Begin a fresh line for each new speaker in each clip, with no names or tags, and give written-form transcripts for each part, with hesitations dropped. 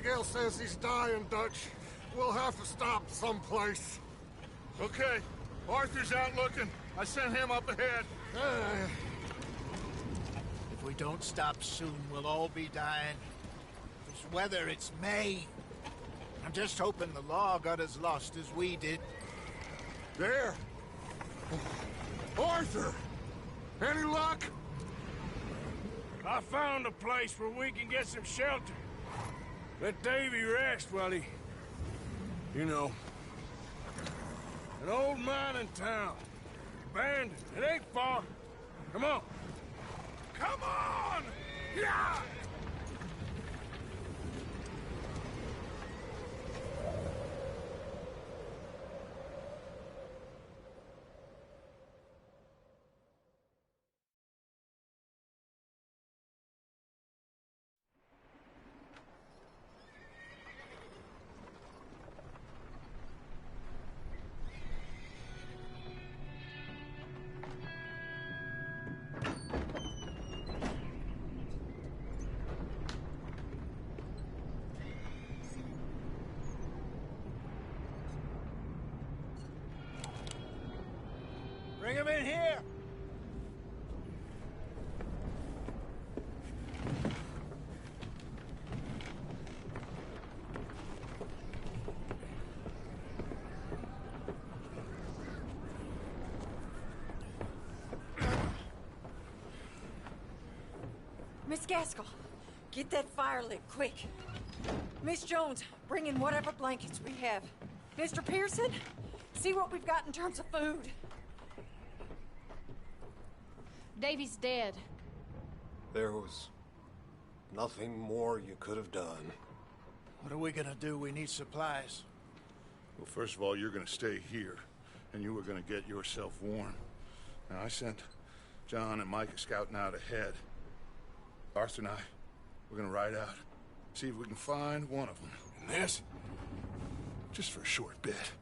Abigail says he's dying, Dutch. We'll have to stop someplace.
Okay. Arthur's out looking. I sent him up ahead.
If we don't stop soon, we'll all be dying. This weather, it's May. I'm just hoping the law got as lost as we did.
There! Arthur! Any luck?
I found a place where we can get some shelter. Let Davy rest while he... You know. An old mining town. Abandoned. It ain't far. Come on. Come on! Yeah!
Bring him in here!
Miss Gaskell, get that fire lit, quick. Miss Jones, bring in whatever blankets we have. Mr. Pearson, see what we've got in terms of food.
Davy's dead.
There was nothing more you could have done.
What are we gonna do? We need supplies.
Well, first of all, you're gonna stay here, and you were gonna get yourself warm. Now, I sent John and Micah scouting out ahead. Arthur and I, we're gonna ride out, see if we can find one of them. And this, just for a short bit.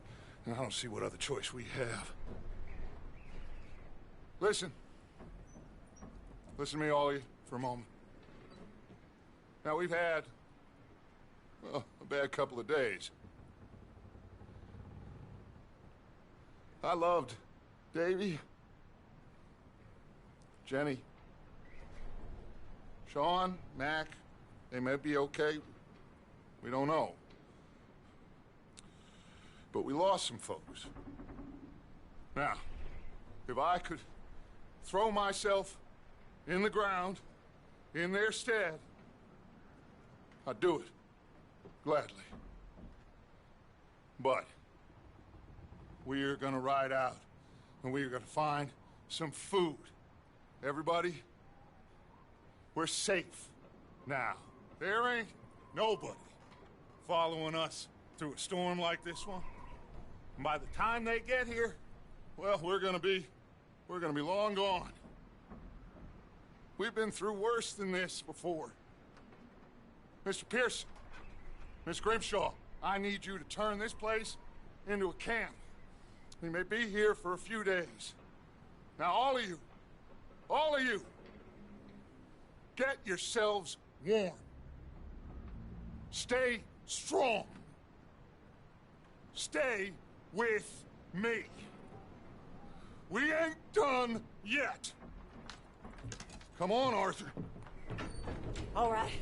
And I don't see what other choice we have. Listen. Listen to me, all of you, for a moment. Now, we've had, well, a bad couple of days. I loved Davy, Jenny, Sean, Mac. They may be okay. We don't know. But we lost some folks. Now, if I could throw myself in the ground, in their stead, I'd do it, gladly. But we're gonna ride out, and we're gonna find some food. Everybody, we're safe now. There ain't nobody following us through a storm like this one. And by the time they get here, well, we're gonna be long gone. We've been through worse than this before. Mr. Pearson, Miss Grimshaw, I need you to turn this place into a camp. We may be here for a few days. Now, all of you, get yourselves warm. Stay strong. Stay with me. We ain't done yet. Come on, Arthur.
All right.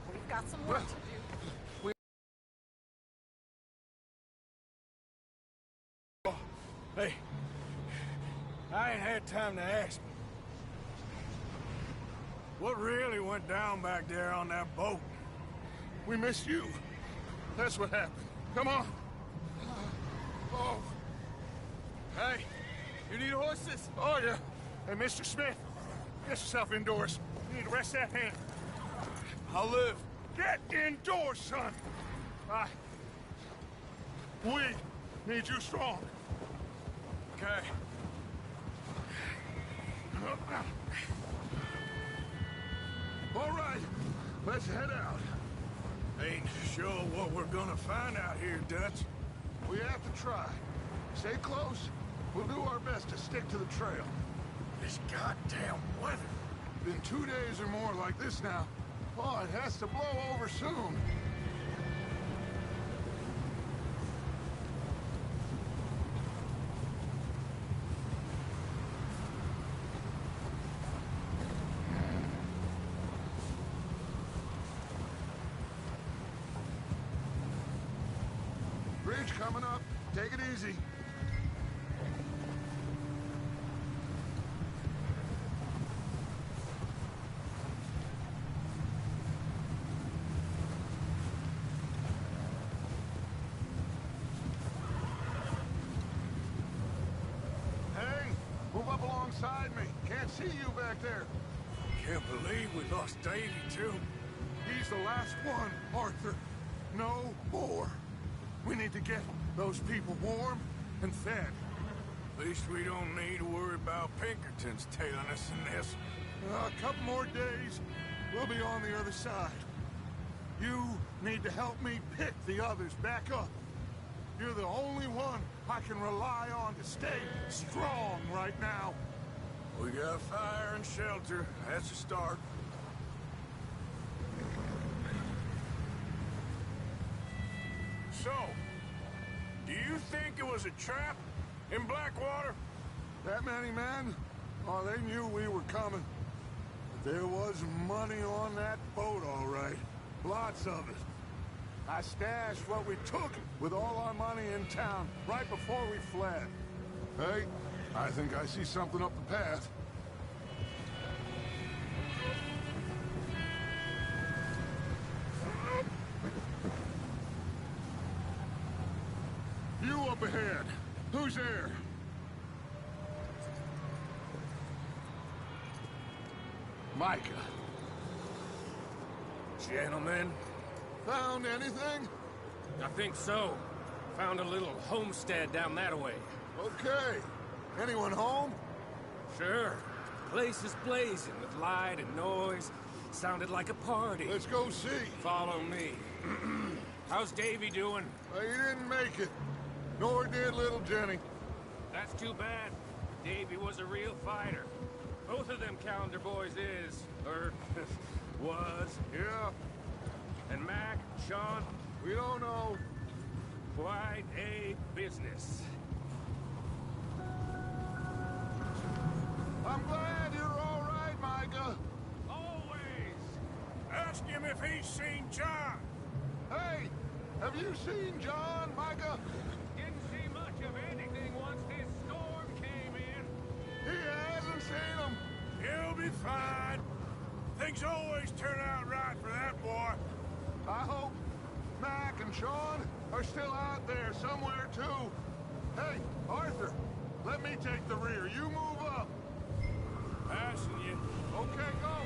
We've got some work to do.
Hey, I ain't had time to ask. What really went down back there on that boat?
We missed you. That's what happened. Come on. Oh. Hey, you need horses? Oh, yeah. Hey, Mr. Smith, get yourself indoors. You need to rest that hand. I'll live. Get indoors, son. We need you strong. Okay. All right, let's head out.
Ain't sure what we're gonna find out here, Dutch.
We have to try. Stay close. We'll do our best to stick to the trail.
This goddamn weather.
Been 2 days or more like this now. Oh, it has to blow over soon. Bridge coming up. Take it easy. Hey, move up alongside me. Can't see you back there.
Can't believe we lost Davy, too.
He's the last one, Arthur. No more. We need to get those people warm and fed.
At least we don't need to worry about Pinkertons tailing us in this.
A couple more days, we'll be on the other side. You need to help me pick the others back up. You're the only one I can rely on to stay strong right now.
We got fire and shelter. That's a start. So, do you think it was a trap in Blackwater?
That many men? Oh, they knew we were coming. But there was money on that boat, all right. Lots of it. I stashed what we took with all our money in town right before we fled. Hey, I think I see something up the path. You up ahead. Who's there? Micah.
Gentlemen,
Found anything?
I think so. Found a little homestead down that way.
Okay. Anyone home?
Sure. Place is blazing with light and noise. Sounded like a party.
Let's go see.
Follow me. How's Davy doing?
He didn't make it. Nor did little Jenny.
That's too bad. Davy was a real fighter. Both of them Calendar boys is, or was.
Yeah,
And Mac, Sean,
we don't know.
quite a business.
I'm glad you're all right, Micah.
Always. Ask him if he's seen John.
Hey, have you seen John, Micah?
Didn't see much of anything once this storm came in.
He hasn't seen him.
He'll be fine. Things always turn out right for that boy.
I hope Mac and Sean are still out there somewhere, too. Hey, Arthur, let me take the rear. You move up.
Passing you.
Okay, go.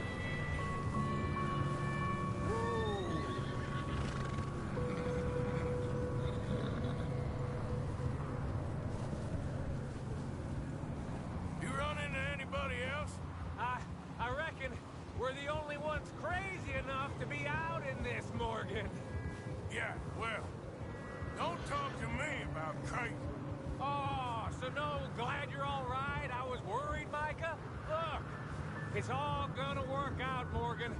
You run into anybody else?
I reckon we're the only ones crazy enough to be out in this, Morgan.
Yeah, well, don't talk to me about crazy.
Oh, so no, glad you're all right. I was worried, Micah. Look, it's all gonna work out, Morgan.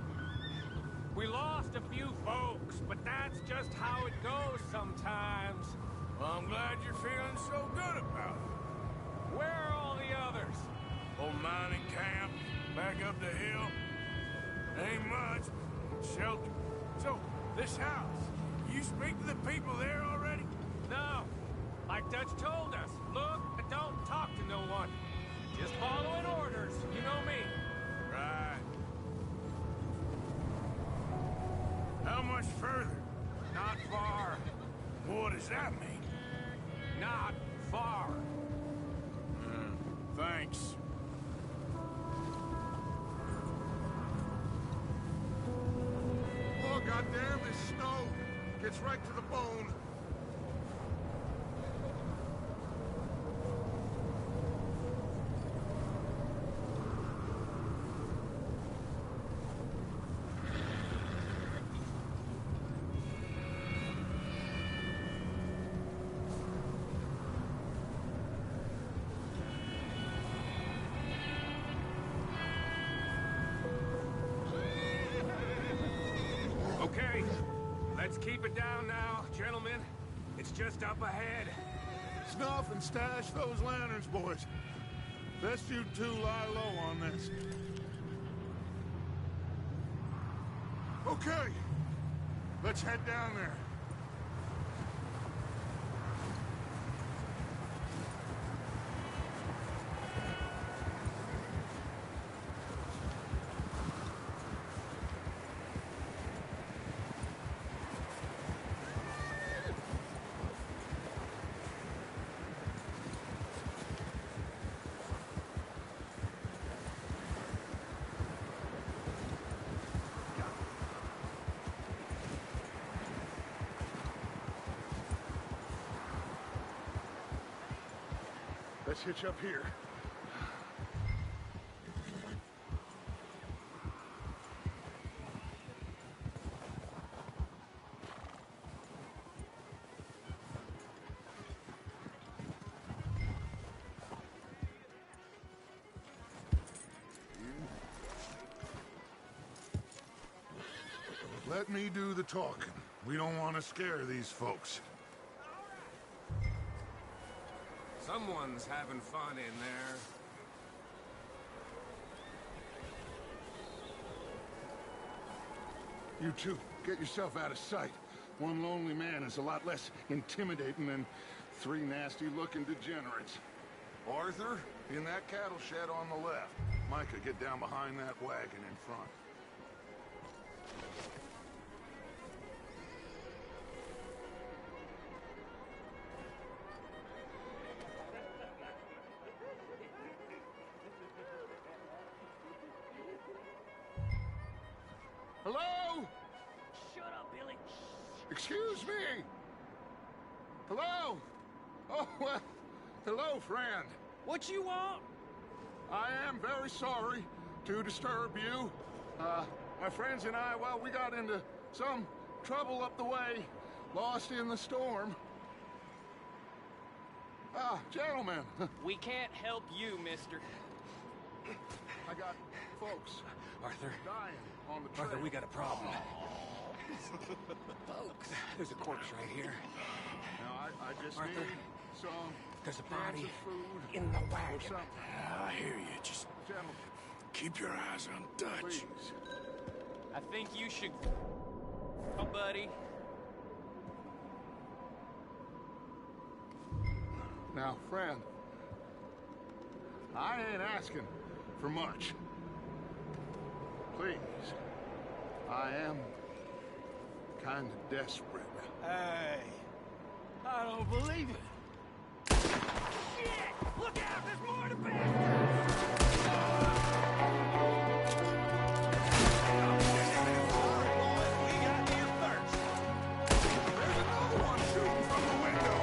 We lost a few folks, but that's just how it goes sometimes.
Well, I'm glad you're feeling so good about it.
Where are all the others?
Old mining camp, back up the hill. Ain't much. Shelter. So, this house, you speak to the people there already?
No. Like Dutch told us, look and don't talk to no one. Just following orders, you know me.
Right. How much further?
Not far.
What does that mean?
Not far.
Thanks.
Oh, goddamn, this snow gets right to the bone.
It's just up ahead.
Snuff and stash those lanterns, boys. Best you two lie low on this. Okay. Let's head down there. Let's hitch up here. Let me do the talking. We don't want to scare these folks.
Someone's having fun in there.
You two, get yourself out of sight. One lonely man is a lot less intimidating than three nasty-looking degenerates. Arthur, in that cattle shed on the left. Micah, get down behind that wagon in front. Hello?
Shut up, Billy.
Excuse me? Hello? Oh, well, hello, friend.
What you want?
I am very sorry to disturb you. My friends and I, well, we got into some trouble up the way, lost in the storm. Gentlemen,
We can't help you, mister.
I got folks
Arthur.
dying on the trail.
Arthur, we got a problem. Folks, there's a corpse right here.
Now, I just
Arthur,
need some
there's a
cans
body
of food
in the
or
wagon.
something.
I hear you. Just
Gentlemen,
keep your eyes on Dutch.
please.
I think you should... Oh, buddy.
Now, friend, I ain't asking for much. Please, I am kind of desperate.
Hey, I don't believe it.
Shit! Look out! There's more to bastard!
There's another one shooting from the window.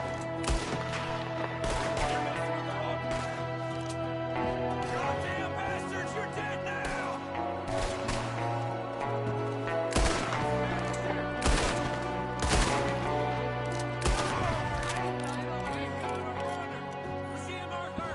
Goddamn bastards! You're dead now! See him, Arthur!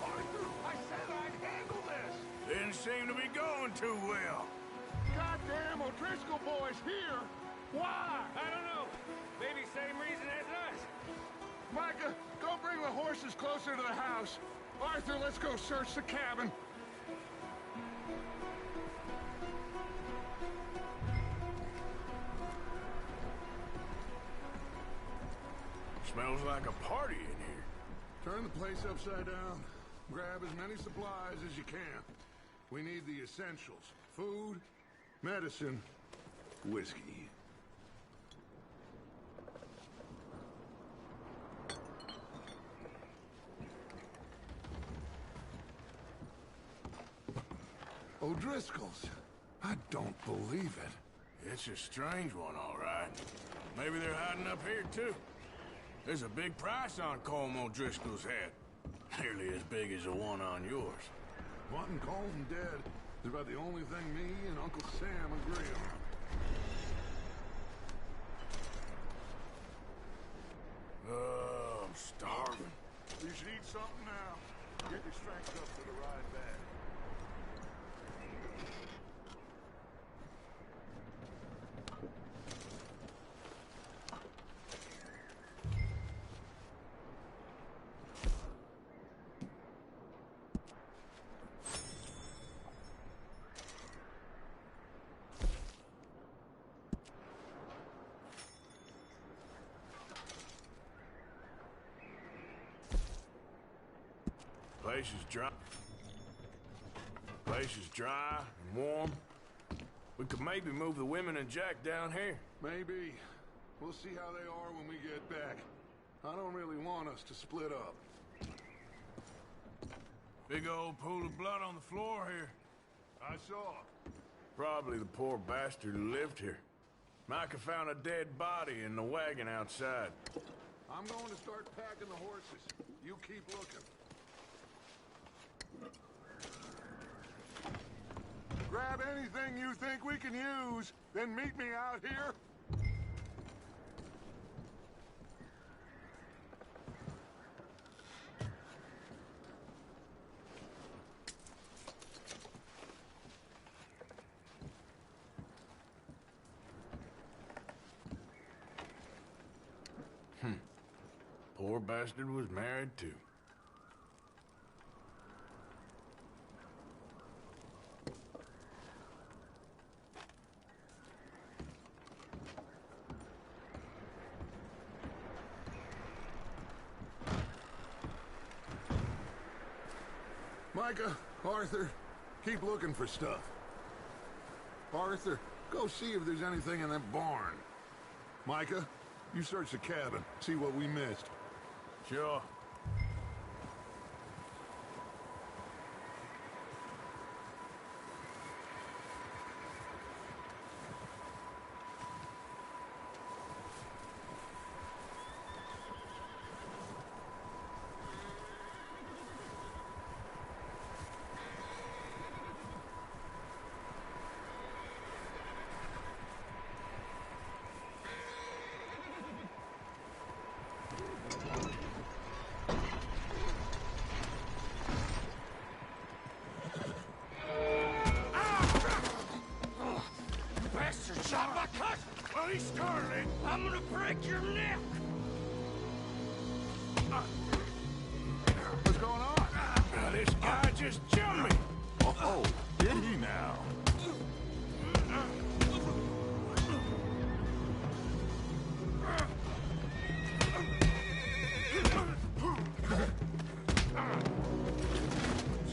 Arthur, I said I'd handle this.
Didn't seem to be going too well.
Goddamn O'Driscoll boys here. Why?
I don't know. Maybe same reason as us.
Micah, go bring the horses closer to the house. Arthur, let's go search the cabin.
Smells like a party in here.
Turn the place upside down. Grab as many supplies as you can. We need the essentials. Food, medicine, whiskey. O'Driscoll's. I don't believe it.
It's a strange one, all right. Maybe they're hiding up here, too. There's a big price on Colm O'Driscoll's head. Nearly as big as the one on yours.
Wanting Colm dead is about the only thing me and Uncle Sam agree on. should eat something now. Get your strength up for the ride back.
Place is dry and warm. We could maybe move the women and Jack down here.
Maybe. We'll see how they are when we get back. I don't really want us to split up.
Big old pool of blood on the floor here.
I saw.
Probably the poor bastard who lived here. Micah found a dead body in the wagon outside.
I'm going to start packing the horses. You keep looking. Grab anything you think we can use, then meet me out here.
Poor bastard was married too.
Micah, Arthur, keep looking for stuff. Arthur, go see if there's anything in that barn. Micah, you search the cabin, see what we missed.
Sure.
Shot my cut! Well, he started it. I'm gonna break your neck!
What's going on?
This guy just jumped me!
Oh, did he now?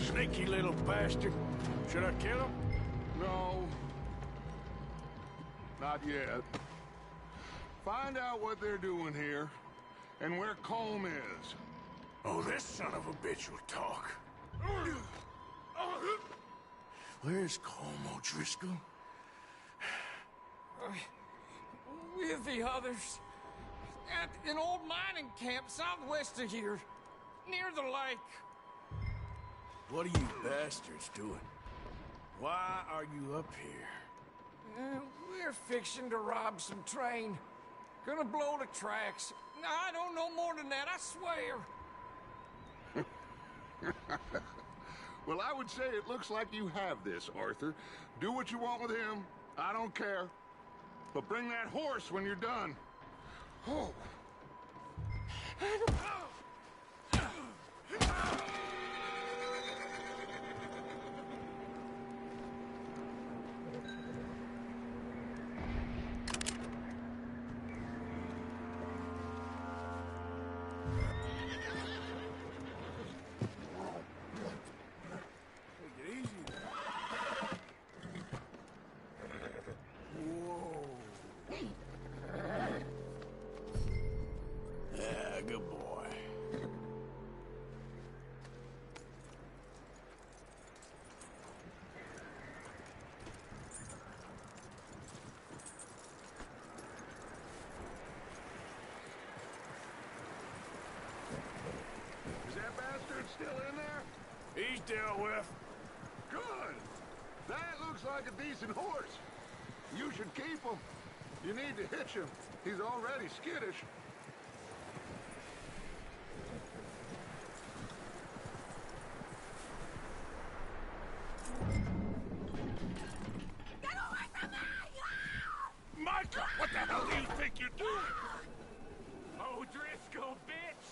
Sneaky little bastard. Should I kill him?
No. Not yet. Find out what they're doing here, and where Colm is.
Oh, this son of a bitch will talk. Where's Colm O'Driscoll?
With the others. At an old mining camp southwest of here. Near the lake.
What are you bastards doing? Why are you up here?
We're fixing to rob some train. Gonna blow the tracks. I don't know more than that, I swear.
Well, I would say it looks like you have this, Arthur. Do what you want with him. I don't care. But bring that horse when you're done. Oh.
Good boy.
Is that bastard still in there?
He's dealt with.
Good. That looks like a decent horse. You should keep him. You need to hitch him. He's already skittish.
little bitch!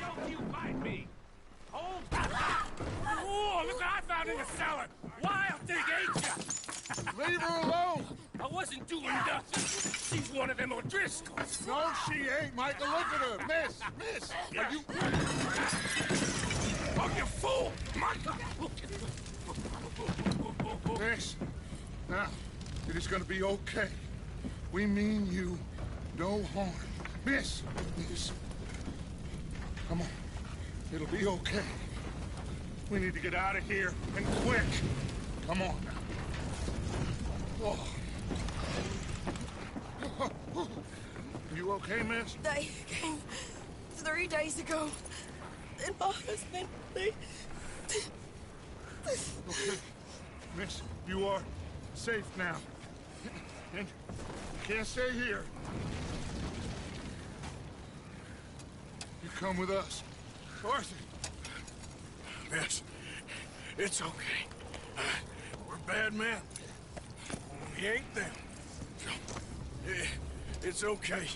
Don't you bite me! Hold! Oh, look what I found in the cellar! Wild thing, ain't ya?
Leave her alone!
I wasn't doing nothing. She's one of them O'Driscolls.
No, she ain't, Micah. Look at her. Miss, are you...
Oh, you fool! Micah!
Miss, now, it is gonna be okay. We mean you no harm. Miss, come on. It'll be okay. We need to get out of here, and quick. Come on now. Oh. You okay, miss?
They came 3 days ago. And my husband, they...
Okay. Miss, you are safe now. And you can't stay here. You come with us. Arthur.
Miss, it's okay. We're bad men. We ain't them. It's okay.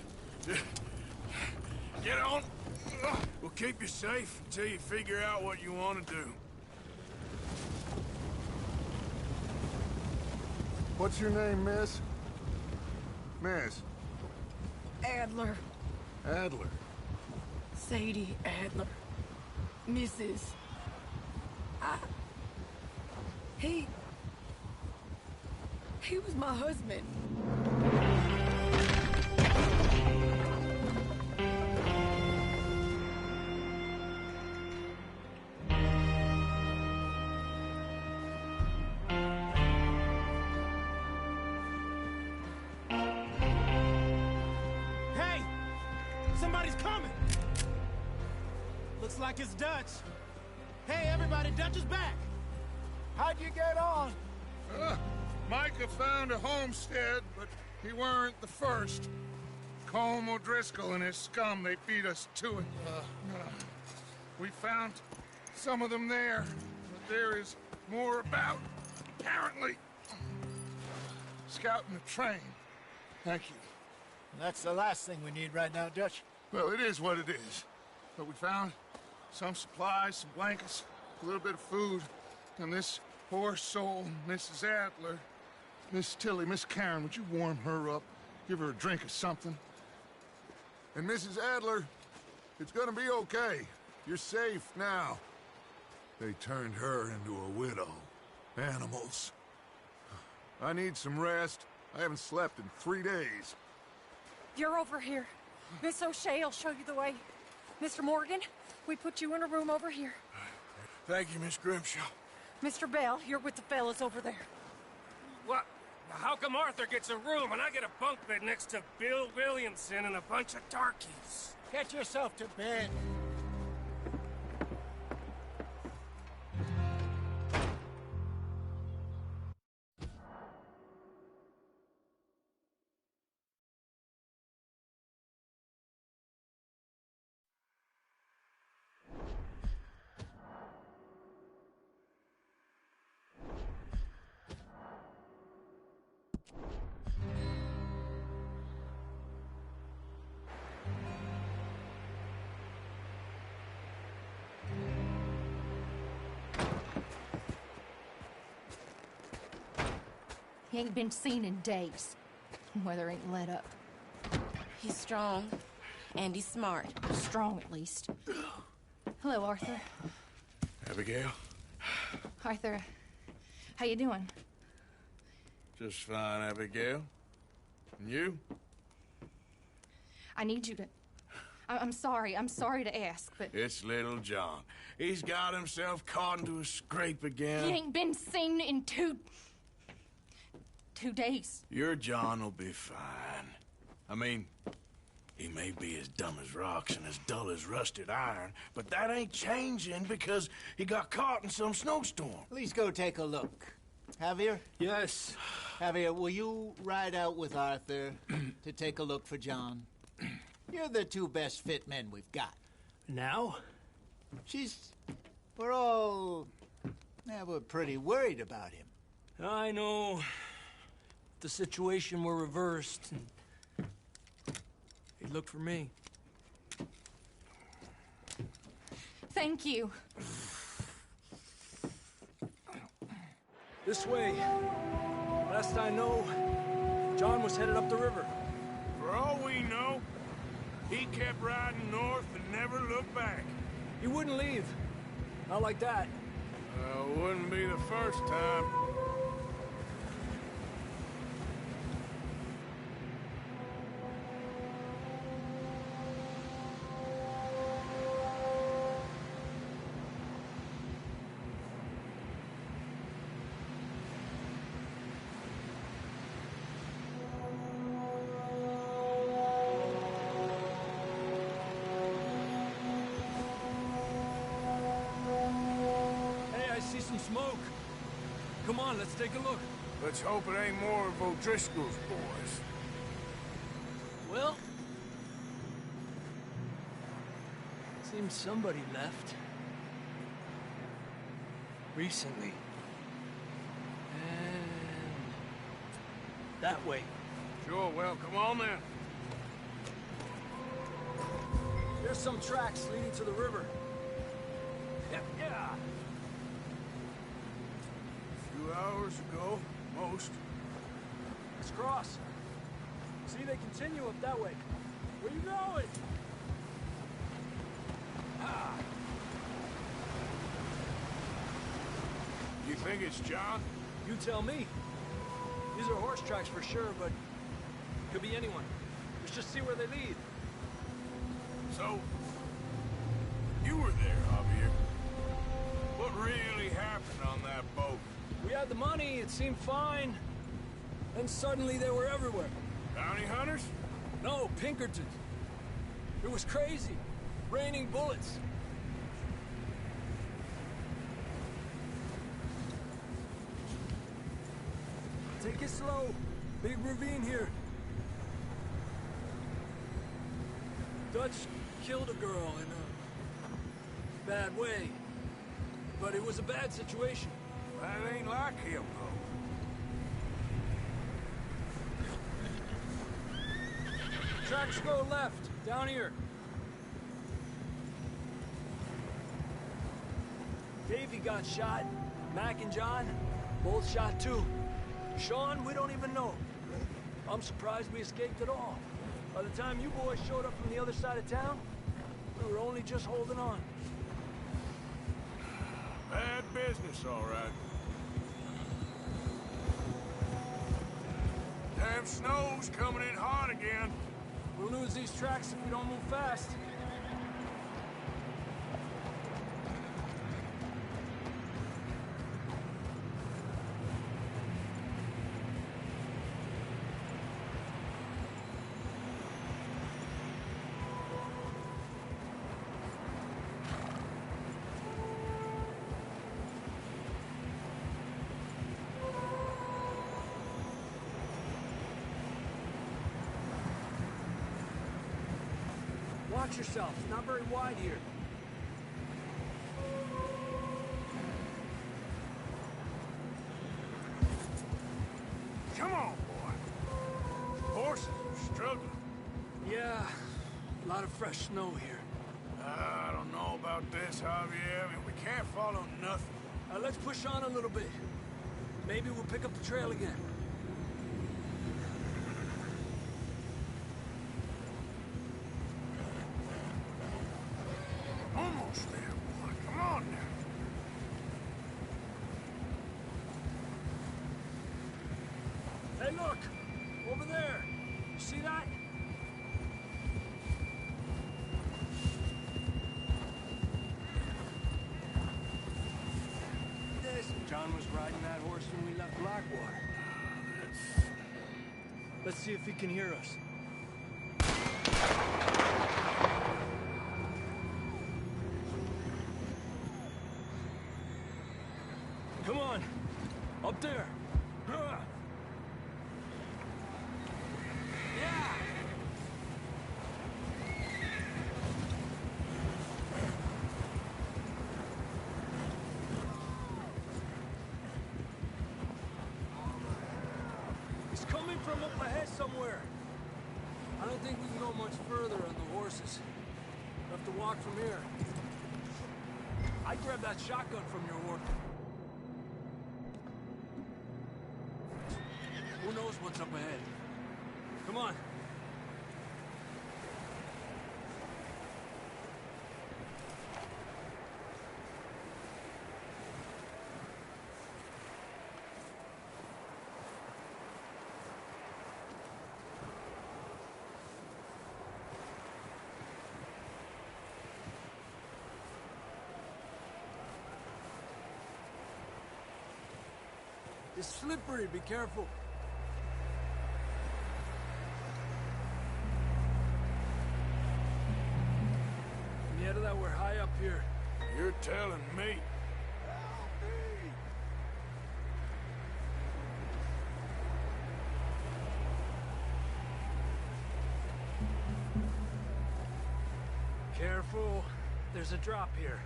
Get on. We'll keep you safe until you figure out what you want to do.
What's your name, miss? Miss?
Adler.
Adler.
Sadie Adler. Mrs. He was my husband.
Hey! Somebody's coming! Looks like it's Dutch. Hey, everybody, Dutch is back!
How'd you get on?
Micah found a homestead, but he weren't the first. Colm O'Driscoll and his scum, they beat us to it. We found some of them there, but there is more about, apparently. Scouting the train. Thank you.
That's the last thing we need right now, Dutch.
Well, it is what it is. But we found some supplies, some blankets, a little bit of food, and this poor soul, Mrs. Adler, Miss Tilly, Miss Karen, would you warm her up? Give her a drink or something? And Mrs. Adler, it's gonna be okay. You're safe now. They turned her into a widow. Animals. I need some rest. I haven't slept in 3 days.
You're over here. Miss O'Shea will show you the way. Mr. Morgan, we put you in a room over here.
Thank you, Miss Grimshaw.
Mr. Bell, you're with the fellas over there.
What? How come Arthur gets a room and I get a bunk bed next to Bill Williamson and a bunch of darkies?
Get yourself to bed.
He ain't been seen in days. Weather ain't let up.
He's strong, and he's smart.
Strong, at least. Hello, Arthur.
Abigail?
Arthur, how you doing?
Just fine, Abigail. And you?
I need you to... I'm sorry to ask, but...
It's little John. He's got himself caught into a scrape again.
He ain't been seen in 2 days.
Your John will be fine. I mean, he may be as dumb as rocks and as dull as rusted iron, but that ain't changing because he got caught in some snowstorm.
Please go take a look. Javier?
Yes.
Javier, will you ride out with Arthur to take a look for John? You're the 2 best fit men we've got.
Now?
We're pretty worried about him.
I know. The situation were reversed, and he'd look for me.
Thank you.
This way. Last I know, John was headed up the river.
For all we know, he kept riding north and never looked back.
He wouldn't leave. Not like that.
Wouldn't be the first time.
Smoke. Come on, let's take a look.
Let's hope it ain't more of O'Driscoll's boys.
Well, seems somebody left. Recently. And that way.
Sure, well, come on then.
There's some tracks leading to the river. Yeah.
Hours ago, most.
Let's cross. See, they continue up that way. Where you going?
You think it's John?
You tell me. These are horse tracks for sure, but could be anyone. Let's just see where they lead.
So, you were there, Javier. What really happened on that boat?
We had the money, it seemed fine. Then suddenly they were everywhere.
Bounty hunters?
No, Pinkertons. It was crazy. Raining bullets. Take it slow. Big ravine here. Dutch killed a girl in a bad way. But it was a bad situation.
That ain't like him, though.
Tracks go left, down here. Davey got shot. Mac and John, both shot too. Sean, we don't even know. I'm surprised we escaped at all. By the time you boys showed up from the other side of town, we were only just holding on.
Bad business, all right. Damn snow's coming in hot again.
We'll lose these tracks if we don't move fast. Watch yourself. It's not very wide here.
Come on, boy. Horses are struggling.
Yeah, a lot of fresh snow here.
I don't know about this, Javier. I mean, we can't follow nothing.
Let's push on a little bit. Maybe we'll pick up the trail again.
Almost there, boy. Come on now.
Hey, look! Over there! You see that? John was riding that horse when we left Blackwater. Let's see if he can hear us. Come on! Up there! Yeah! He's coming from up ahead somewhere. I don't think we can go much further on the horses. We'll have to walk from here. I grabbed that shotgun from your orc. Who knows what's up ahead? Come on. It's slippery, be careful. Yeah, that we're high up here.
You're telling me.
Careful. There's a drop here.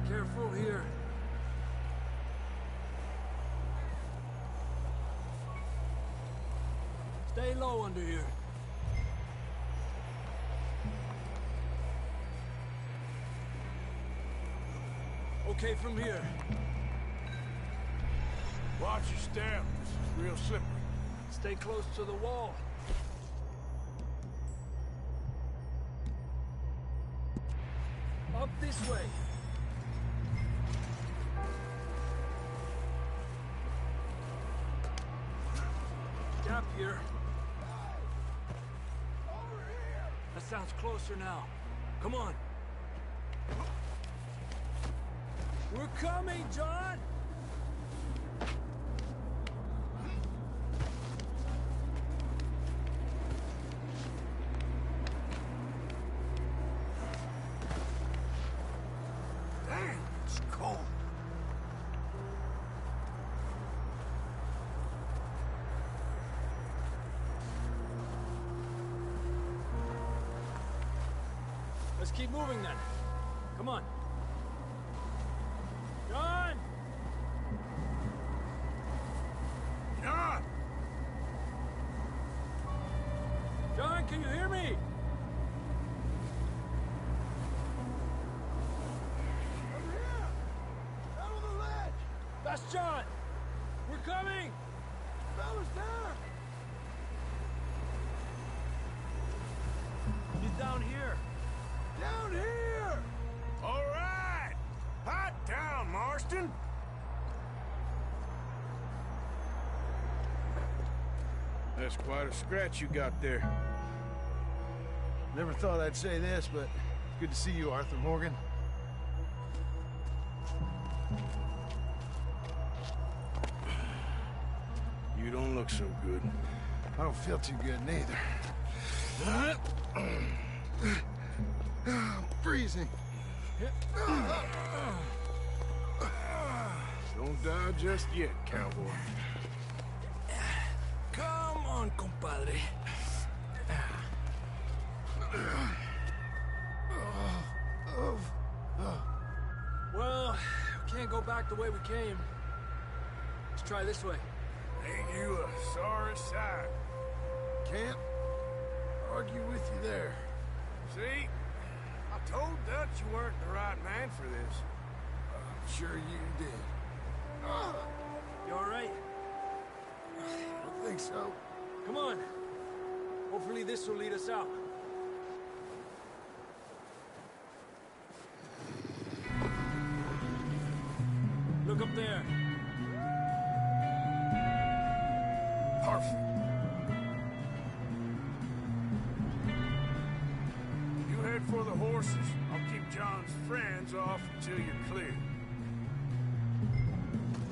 Careful here. Stay low under here. Okay, from here.
Watch your step. This is real slippery.
Stay close to the wall. Up this way. Gap here. That sounds closer now. Come on. We're coming, John!
Damn, it's cold.
Let's keep moving then. Come on. John!
John!
John, can you hear me?
Over here! Down on the ledge!
That's John! We're coming!
Fella's there!
He's down here.
Down here!
All right! Hot down, Marston! That's quite a scratch you got there.
Never thought I'd say this, but it's good to see you, Arthur Morgan.
You don't look so good.
I don't feel too good neither. I'm freezing.
Don't die just yet, cowboy.
Come on, compadre. Well, we can't go back the way we came. Let's try this way.
Ain't you a sorry sight?
Can't argue with you there.
See? I told Dutch you weren't the right man for this.
I'm sure you did.
You all right?
I don't think so.
Come on. Hopefully this will lead us out. Look up there.
Perfect. You head for the horses. I'll keep John's friends off until you're clear.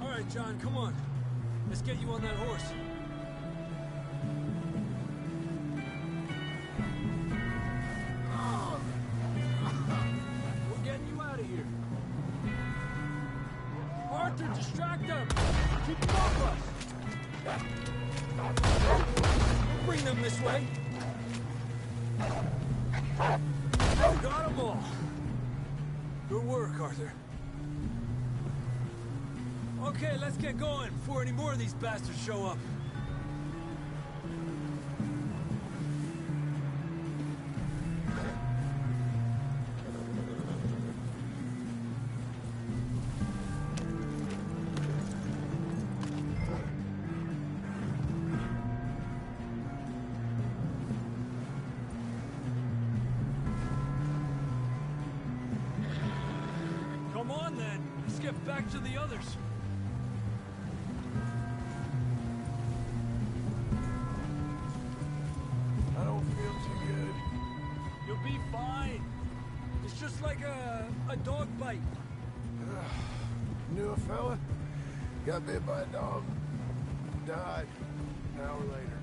All right, John, come on. Let's get you on that horse. We're getting you out of here. Arthur, distract them! Keep them off us! We'll bring them this way. Got them all. Good work, Arthur. Okay, let's get going before any more of these bastards show up. get back to the others.
I don't feel too good.
You'll be fine. It's just like a dog bite.
Knew a fella, got bit by a dog, died an hour later.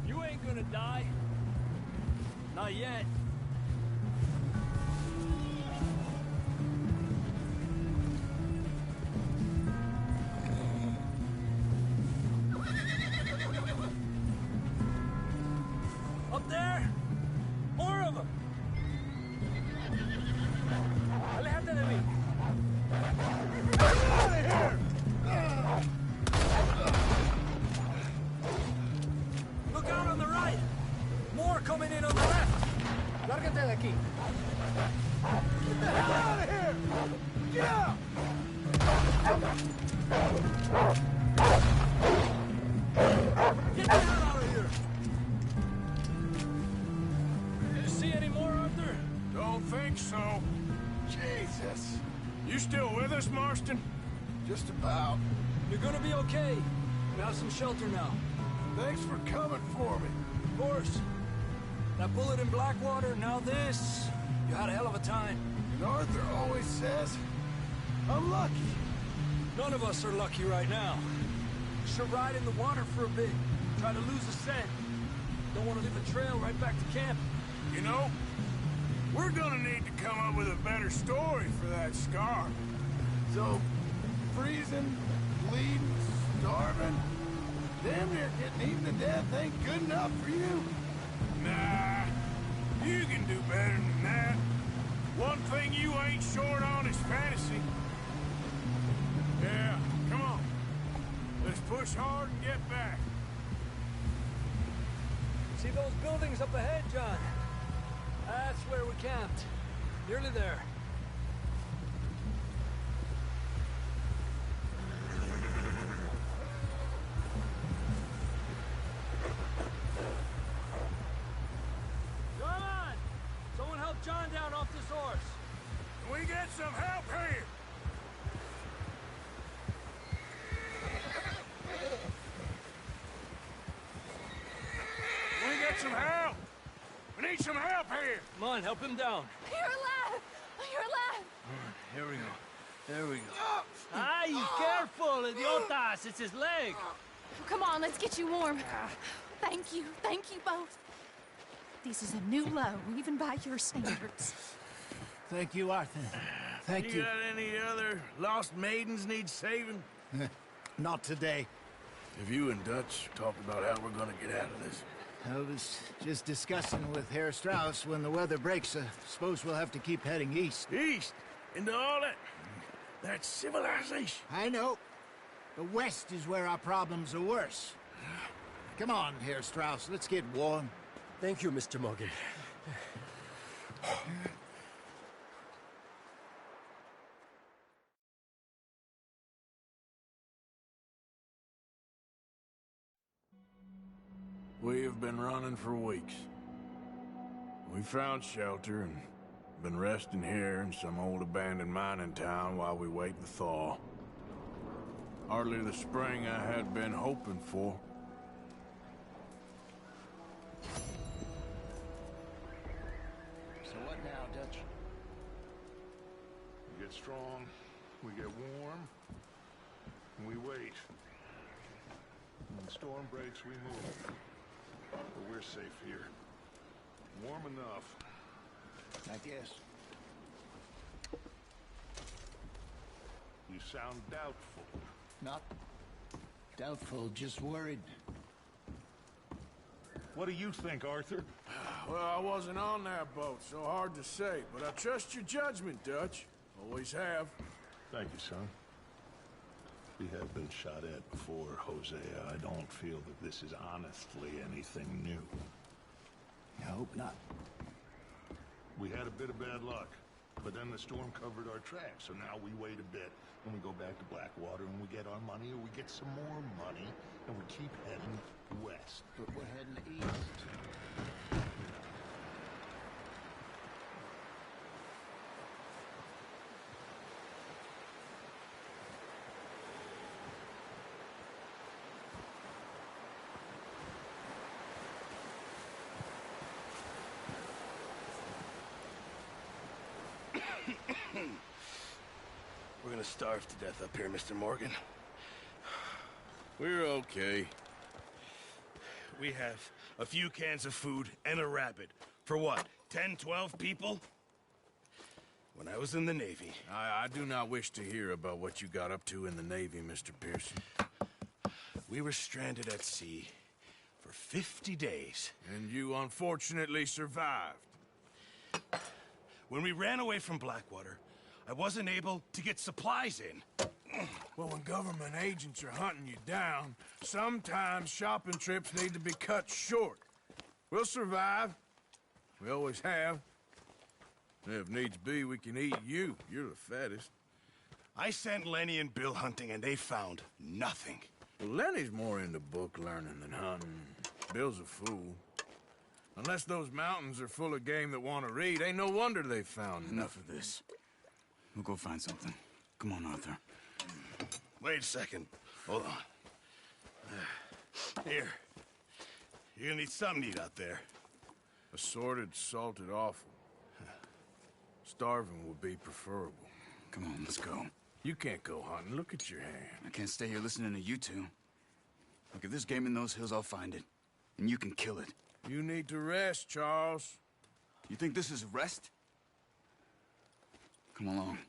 You ain't gonna die. Not yet. Up there? More of them! Aléjate de mí!
Get out of here!
Look out on the right! More coming in on the left! Lárgate de aquí!
Get the hell out of here! Get out!
Get the hell out of here! You see any more, Arthur?
Don't think so.
Jesus!
You still with us, Marston?
Just about.
You're gonna be okay. We have some shelter now.
Thanks for coming for me.
Of course. That bullet in Blackwater, now this. You had a hell of a time.
And Arthur always says, I'm lucky.
None of us are lucky right now. Should ride in the water for a bit. Try to lose the scent. Don't want to leave a trail right back to camp.
You know, we're gonna need to come up with a better story for that scar.
So, freezing, bleeding, starving, damn near getting eaten to death ain't good enough for you?
Nah, you can do better than that. One thing you ain't short on is fantasy. Yeah, come on. Let's push hard and get back.
See those buildings up ahead, John? That's where we camped. Nearly there. Come on! Someone help John down off this horse.
Can we get some help here? Can we get some help? We need some help here.
Come on, help him down.
You're alive! You're alive!
Here we go. There we go. Ay, careful, idiotas! It's his leg.
Come on, let's get you warm. Thank you both. This is a new low, even by your standards.
Thank you, Arthur. Thank you.
got any other lost maidens need saving?
Not today.
Have you and Dutch talked about how we're gonna get out of this?
I was just discussing with Herr Strauss when the weather breaks. Suppose we'll have to keep heading east.
East? Into all that civilization?
I know. The west is where our problems are worse. Come on, Herr Strauss, let's get warm.
Thank you, Mr. Morgan.
We have been running for weeks. We found shelter and been resting here in some old abandoned mining town while we wait the thaw. Hardly the spring I had been hoping for.
So what now, Dutch?
We get strong, we get warm, and we wait. When the storm breaks, we move. But we're safe here. Warm enough.
I guess.
You sound doubtful.
Not doubtful, just worried.
What do you think, Arthur?
Well, I wasn't on that boat, so hard to say, but I trust your judgment, Dutch. Always have.
Thank you, son. We have been shot at before, Hosea. I don't feel that this is honestly anything new.
I hope not.
We had a bit of bad luck, but then the storm covered our tracks, so now we wait a bit, and we go back to Blackwater, and we get our money, or we get some more money, and we keep heading west.
But we're heading east.
to starve to death up here, Mr. Morgan.
We're okay. We have a few cans of food and a rabbit. For what, 10, 12 people? When I was in the Navy...
I do not wish to hear about what you got up to in the Navy, Mr. Pearson.
We were stranded at sea for 50 days.
And you unfortunately survived.
When we ran away from Blackwater, I wasn't able to get supplies in.
Well, when government agents are hunting you down, sometimes shopping trips need to be cut short. We'll survive. We always have. If needs be, we can eat you. You're the fattest.
I sent Lenny and Bill hunting, and they found nothing.
Well, Lenny's more into book learning than hunting. Bill's a fool. Unless those mountains are full of game that want to read, ain't no wonder they found
Enough of this. We'll go find something. Come on, Arthur.
Wait a second. Hold on. Here. You're gonna need something to eat out there.
Assorted, salted offal. Starving would be preferable.
Come on, let's go.
You can't go hunting. Look at your hand.
I can't stay here listening to you two. Look, if there's game in those hills, I'll find it. And you can kill it.
You need to rest, Charles.
You think this is rest? Come along.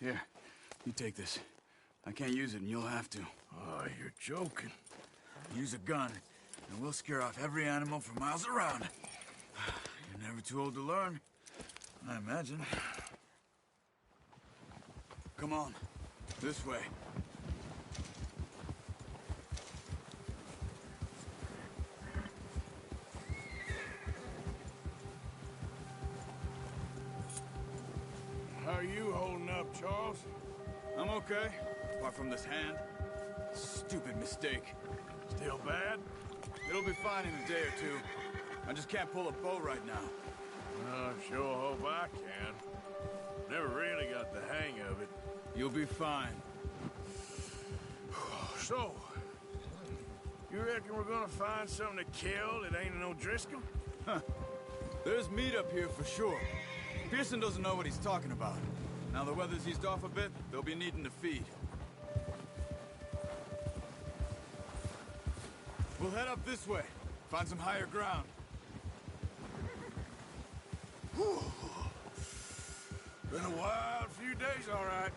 Here, you take this. I can't use it, and you'll have to.
Oh, you're joking.
Use a gun, and we'll scare off every animal for miles around. You're never too old to learn, I imagine. Come on, this way.
How are you holding up, Charles?
I'm okay, apart from this hand. Stupid mistake.
Still bad?
It'll be fine in a day or two. I just can't pull a bow right now.
I sure hope I can. Never really got the hang of it.
You'll be fine.
So, you reckon we're gonna find something to kill that ain't no Driscoll?
Huh. There's meat up here for sure. Pearson doesn't know what he's talking about. Now the weather's eased off a bit, they'll be needing to feed. We'll head up this way. Find some higher ground.
Whew. Been a wild few days, all right.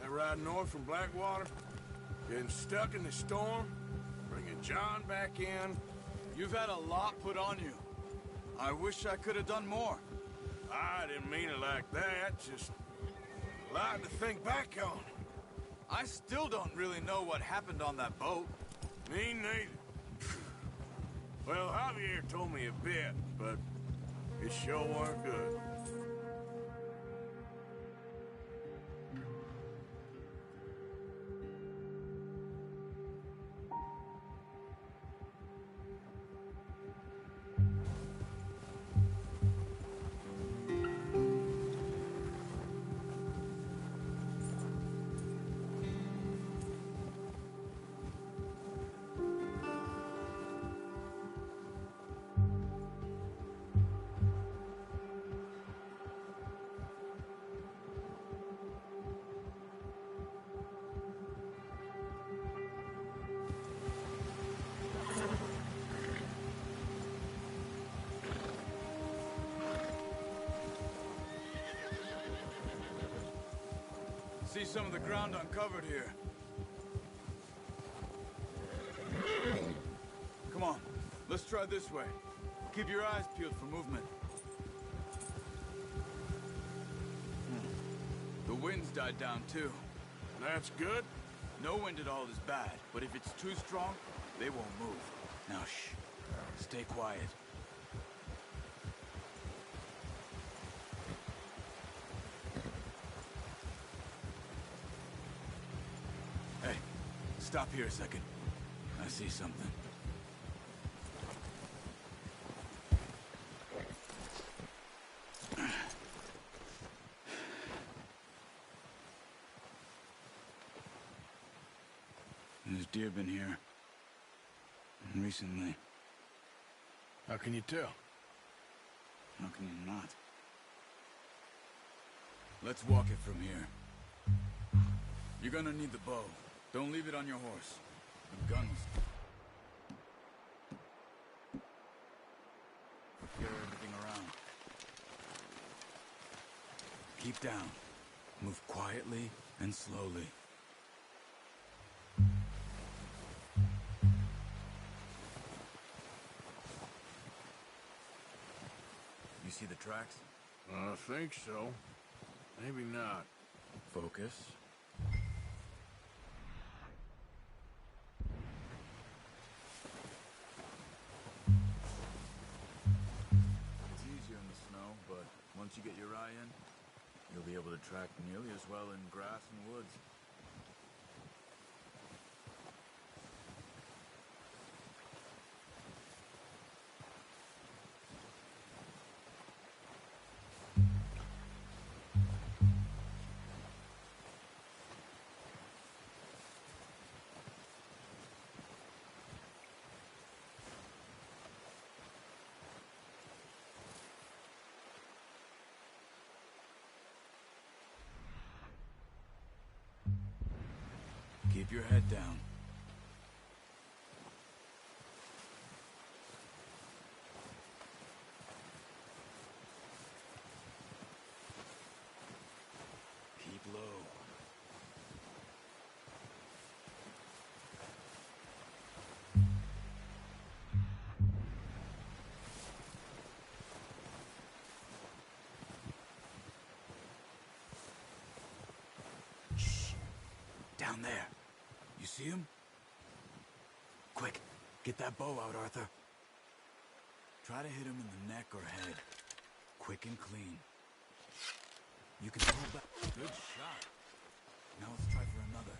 That ride north from Blackwater, getting stuck in the storm, bringing John back in.
You've had a lot put on you. I wish I could have done more.
I didn't mean it like that, just a lot to think back on.
I still don't really know what happened on that boat.
Me neither. Well, Javier told me a bit, but it sure weren't good.
See some of the ground uncovered here. Come on, let's try this way. Keep your eyes peeled for movement. The wind's died down too.
That's good.
No wind at all is bad, but if it's too strong, they won't move. Now shh, stay quiet. Hey, stop here a second. I see something. There's deer been here. recently.
How can you tell?
How can you not? Let's walk it from here. You're gonna need the bow. Don't leave it on your horse. The guns. Prepare everything around. Keep down. Move quietly and slowly. You see the tracks?
I think so. Maybe not.
Focus. It's easier in the snow, but once you get your eye in, you'll be able to track nearly as well in grass and woods. Keep your head down. Keep low. Shh. Down there. You see him? Quick, get that bow out, Arthur. Try to hit him in the neck or head. Quick and clean. You can pull back. Good shot. Now let's try for another.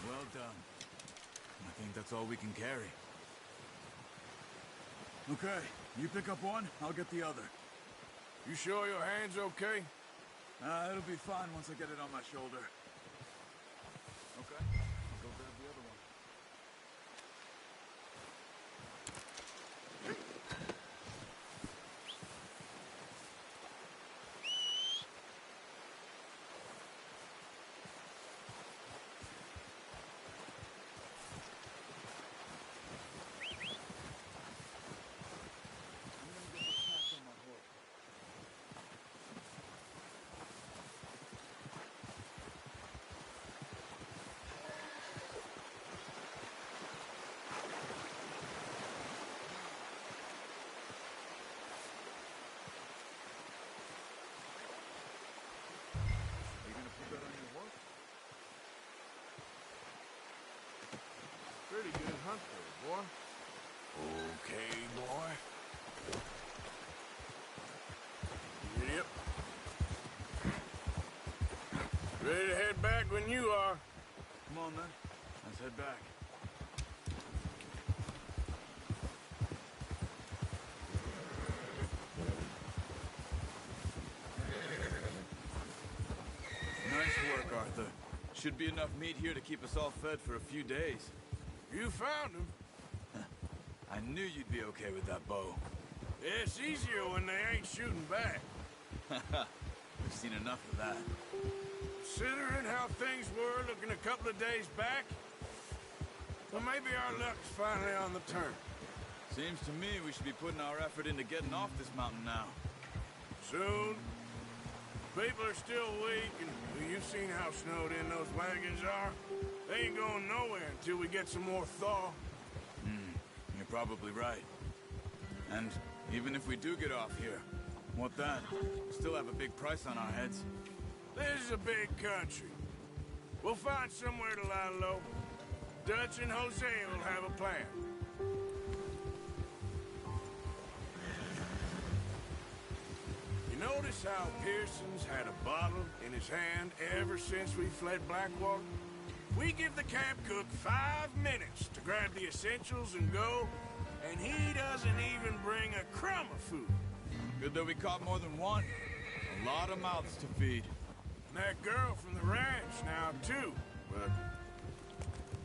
Well done. I think that's all we can carry. Okay, you pick up one, I'll get the other.
You sure your hand's okay?
It'll be fine once I get it on my shoulder. Okay, I'll go grab the other one.
Pretty good hunt there, boy. Okay, boy. Yep. Ready to head back when you are.
Come on, then. Let's head back. Should be enough meat here to keep us all fed for a few days.
You found him.
I knew you'd be okay with that bow.
It's easier when they ain't shooting back.
We've seen enough of that.
Considering how things were looking a couple of days back, well, maybe our luck's finally on the turn.
Seems to me we should be putting our effort into getting off this mountain now.
Soon. People are still weak, and you've seen how snowed in those wagons are. They ain't going nowhere until we get some more thaw.
You're probably right. And even if we do get off here, what then? We still have a big price on our heads.
This is a big country. We'll find somewhere to lie low. Dutch and Hosea will have a plan. You notice how Pearson's had a bottle in his hand ever since we fled Blackwater? We give the camp cook 5 minutes to grab the essentials and go, and he doesn't even bring a crumb of food.
Good that we caught more than one. A lot of mouths to feed.
And that girl from the ranch now, too, but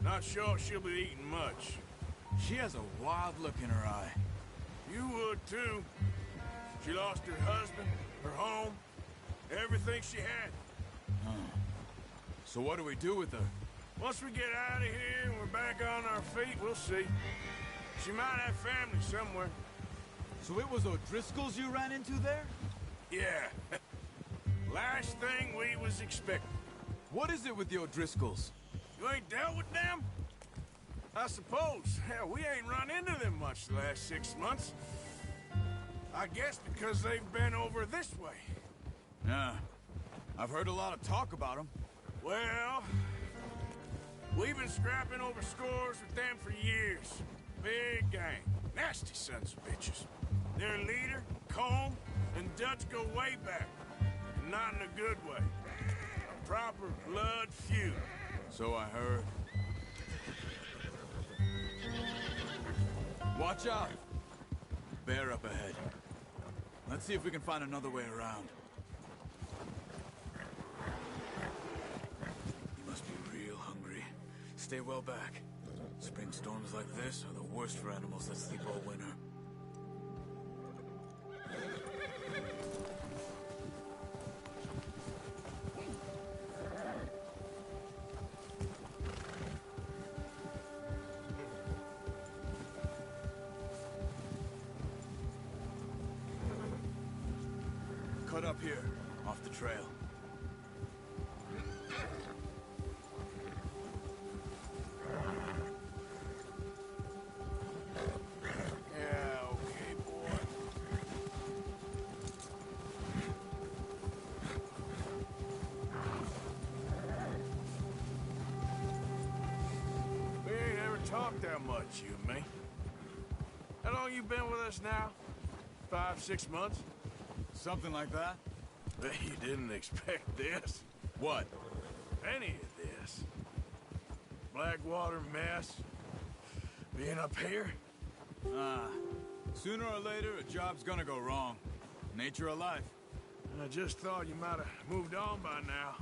not sure she'll be eating much.
She has a wild look in her eye.
You would, too. She lost her husband, her home, everything she had.
So what do we do with her?
Once we get out of here and we're back on our feet, we'll see. She might have family somewhere.
So it was O'Driscoll's you ran into there?
Yeah. Last thing we was expecting.
What is it with the O'Driscolls?
You ain't dealt with them? I suppose. Hell, we ain't run into them much the last 6 months. I guess because they've been over this way.
Yeah. I've heard a lot of talk about them.
Well, we've been scrapping over scores with them for years. Big gang. Nasty sons of bitches. Their leader, Colm, and Dutch go way back. And not in a good way. A proper blood feud.
So I heard. Watch out! Bear up ahead. Let's see if we can find another way around. You must be real hungry. Stay well back. Spring storms like this are the worst for animals that sleep all winter. Cut up here, off the trail.
Yeah, okay, boy. We ain't ever talked that much, you and me. How long you been with us now? 5, 6 months?
Something like that?
Bet you didn't expect this.
What?
Any of this. Blackwater mess. Being up here.
Sooner or later, a job's gonna go wrong. Nature of life.
I just thought you might have moved on by now.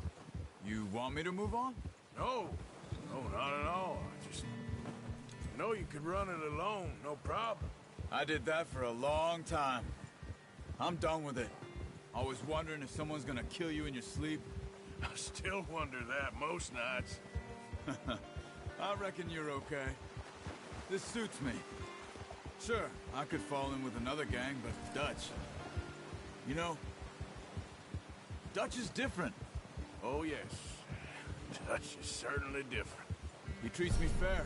You want me to move on?
No. No, not at all. I just know you could run it alone, no problem.
I did that for a long time. I'm done with it. Always wondering if someone's gonna kill you in your sleep.
I still wonder that most nights.
I reckon you're okay. This suits me. Sure, I could fall in with another gang, but Dutch... You know, Dutch is different.
Oh, yes. Dutch is certainly different.
He treats me fair.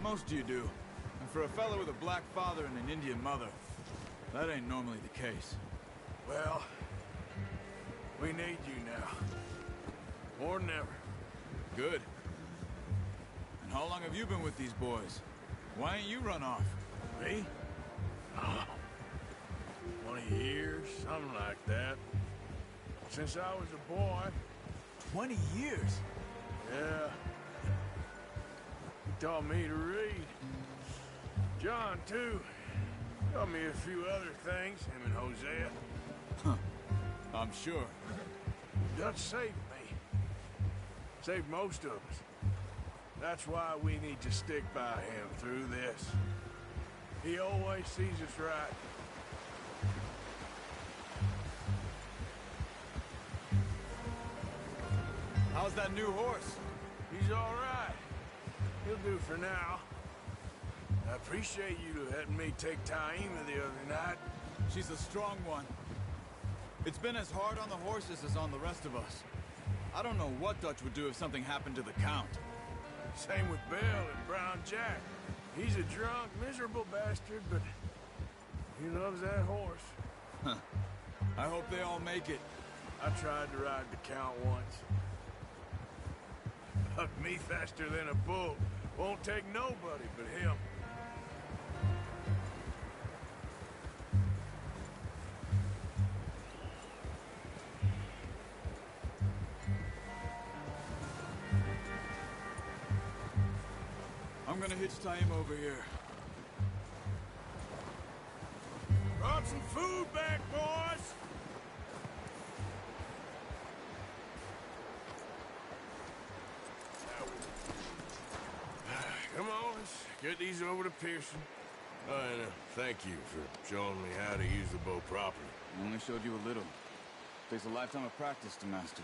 Most of you do. And for a fella with a black father and an Indian mother, that ain't normally the case.
Well, we need you now. More than ever.
Good. And how long have you been with these boys? Why ain't you run off?
Me? Oh, 20 years, something like that. Since I was a boy.
20 years?
Yeah. He taught me to read. John, too. Taught me a few other things, him and Hosea.
Huh. I'm sure.
Dutch saved me. Saved most of us. That's why we need to stick by him through this. He always sees us right.
How's that new horse?
He's all right. He'll do for now. I appreciate you letting me take Taima the other night.
She's a strong one. It's been as hard on the horses as on the rest of us. I don't know what Dutch would do if something happened to the Count.
Same with Bill and Brown Jack. He's a drunk, miserable bastard, but he loves that horse.
Huh. I hope they all make it.
I tried to ride the Count once. Bucked me faster than a bull. Won't take nobody but him.
I'm gonna hitch Taima over here.
Brought some food back, boys! Come on, let's get these over to Pearson. Oh, and thank you for showing me how to use the bow properly.
I only showed you a little. Takes a lifetime of practice to master.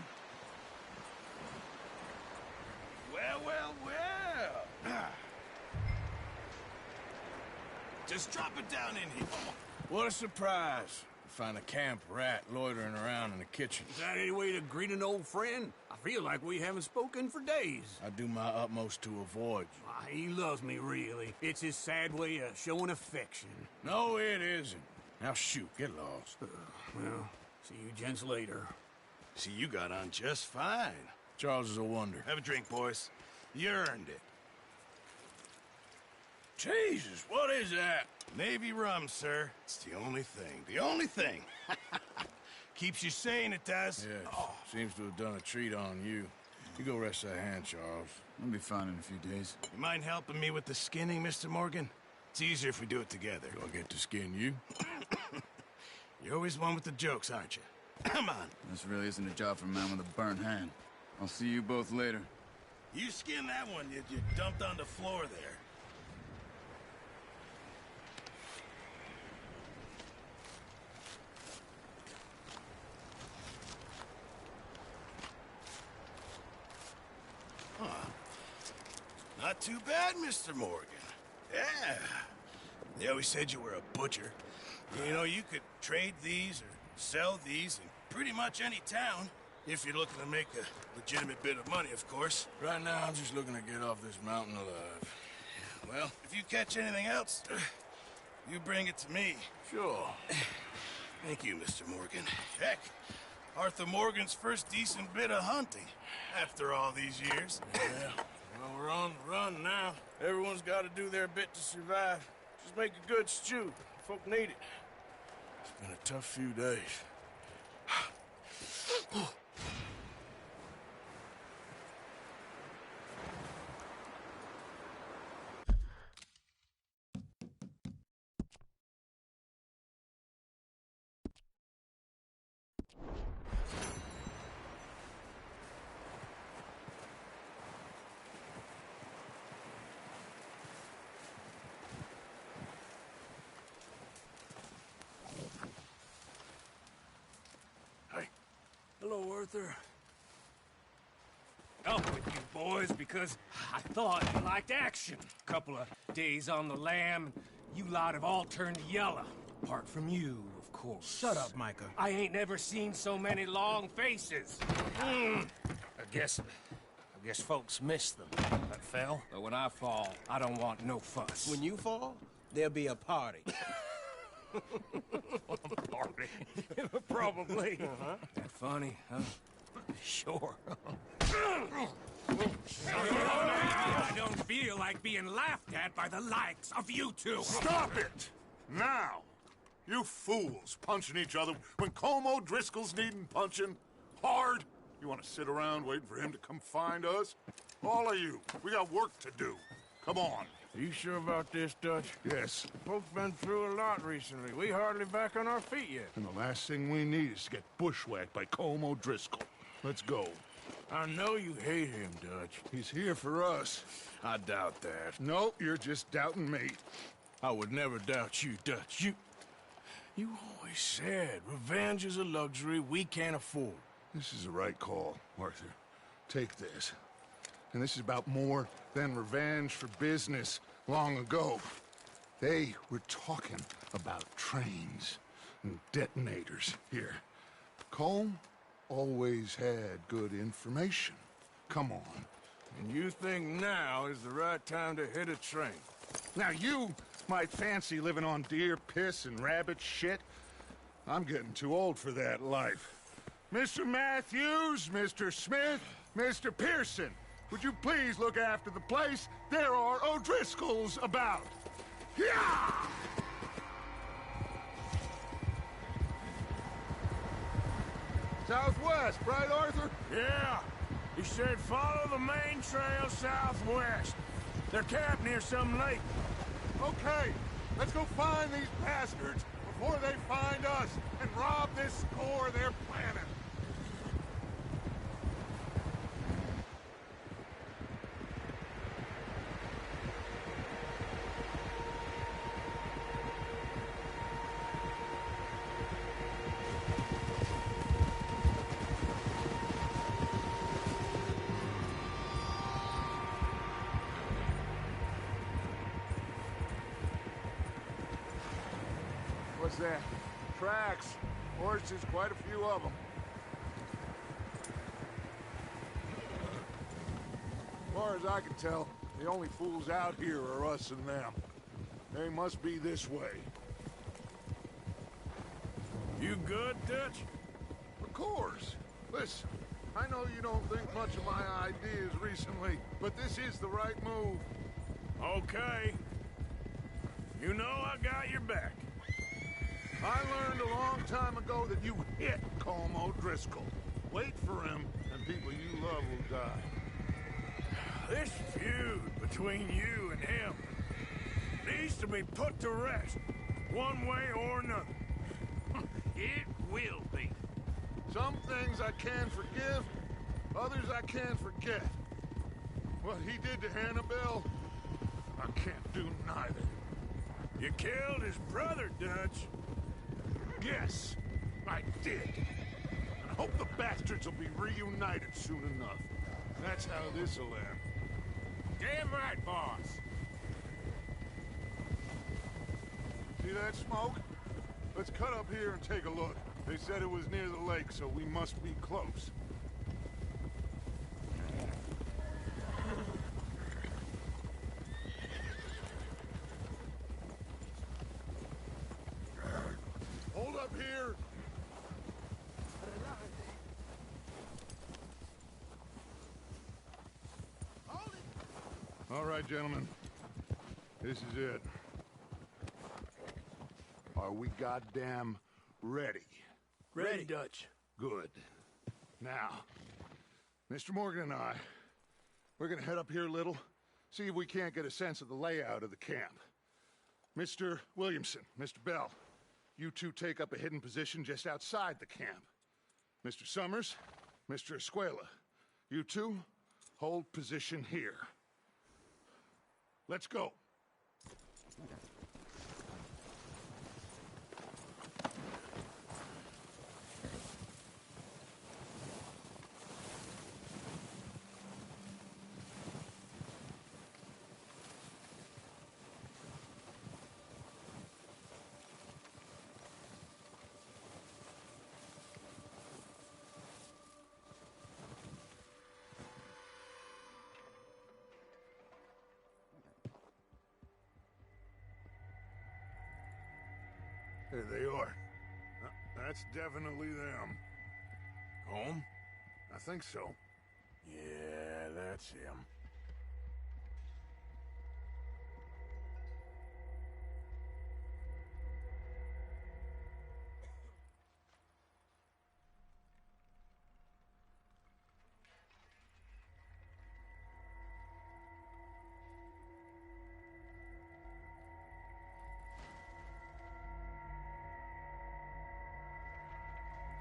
Well, well, well! Just drop it down in here. What a surprise. Find a camp rat loitering around in the kitchen.
Is that any way to greet an old friend? I feel like we haven't spoken for days.
I do my utmost to avoid you.
Why, he loves me, really. It's his sad way of showing affection.
No, it isn't. Now shoot, get lost.
Well, see you gents later.
See, you got on just fine.
Charles is a wonder.
Have a drink, boys. You earned it.
Jesus, what is that?
Navy rum, sir. It's the only thing. The only thing. Keeps you sane, it does.
Yes. Oh. Seems to have done a treat on you. You go rest that hand, Charles.
I'll be fine in a few days.
You mind helping me with the skinning, Mr. Morgan? It's easier if we do it together.
Do I get to skin you?
You're always one with the jokes, aren't you? Come on.
This really isn't a job for a man with a burnt hand. I'll see you both later.
You skin that one you dumped on the floor there. Not too bad, Mr. Morgan. Yeah. They always said you were a butcher. You know, you could trade these or sell these in pretty much any town. If you're looking to make a legitimate bit of money, of course.
Right now, I'm just looking to get off this mountain alive.
Well, if you catch anything else, you bring it to me.
Sure.
Thank you, Mr. Morgan. Heck, Arthur Morgan's first decent bit of hunting after all these years.
Yeah. Well, we're on the run now. Everyone's got to do their bit to survive. Just make a good stew. Folk need it. It's been a tough few days.
Hello, Arthur. Up with you boys because I thought you liked action. Couple of days on the lam, you lot have all turned yellow. Apart from you, of course.
Shut up, Micah.
I ain't never seen so many long faces. I guess folks miss them. That fell. But when I fall, I don't want no fuss.
When you fall, there'll be a party.
Party. Probably. That funny, huh? Sure. I don't feel like being laughed at by the likes of you two.
Stop it! Now! You fools punching each other when Colm O'Driscoll's needing punching. Hard! You want to sit around waiting for him to come find us? All of you, we got work to do. Come on.
Are you sure about this, Dutch?
Yes.
Folks been through a lot recently. We hardly back on our feet yet.
And the last thing we need is to get bushwhacked by Colm O'Driscoll. Let's go.
I know you hate him, Dutch.
He's here for us.
I doubt that.
Nope, you're just doubting me.
I would never doubt you, Dutch. You always said revenge is a luxury we can't afford.
This is the right call, Arthur. Take this. And this is about more than revenge for business long ago. They were talking about trains and detonators here. Colm always had good information. Come on.
And you think now is the right time to hit a train?
Now you might fancy living on deer piss and rabbit shit. I'm getting too old for that life. Mr. Matthews, Mr. Smith, Mr. Pearson, would you please look after the place? There are O'Driscolls about. Yeah! Southwest, right, Arthur?
Yeah. He said follow the main trail southwest. They're camped near some lake.
Okay, let's go find these bastards before they find us and rob this score they're planning. What's that? Tracks. Horses, quite a few of them. As far as I can tell, the only fools out here are us and them. They must be this way.
You good, Dutch?
Of course. Listen, I know you don't think much of my ideas recently, but this is the right move.
Okay. You know I got your back.
I learned a long time ago that you hit Colm O'Driscoll. Wait for him, and people you love will die.
This feud between you and him needs to be put to rest, one way or another. It will be.
Some things I can forgive, others I can't forget. What he did to Annabelle, I can't do neither.
You killed his brother, Dutch.
Yes, I did. And I hope the bastards will be reunited soon enough. That's how this'll end.
Damn right, boss.
See that smoke? Let's cut up here and take a look. They said it was near the lake, so we must be close. Hold up here! All right, gentlemen. This is it. Are we goddamn ready?
Ready, Dutch.
Good. Now, Mr. Morgan and I, we're gonna head up here a little, see if we can't get a sense of the layout of the camp. Mr. Williamson, Mr. Bell, you two take up a hidden position just outside the camp. Mr. Summers, Mr. Escuela, you two hold position here. Let's go. There they are. That's definitely them.
Home?
I think so.
Yeah, that's him.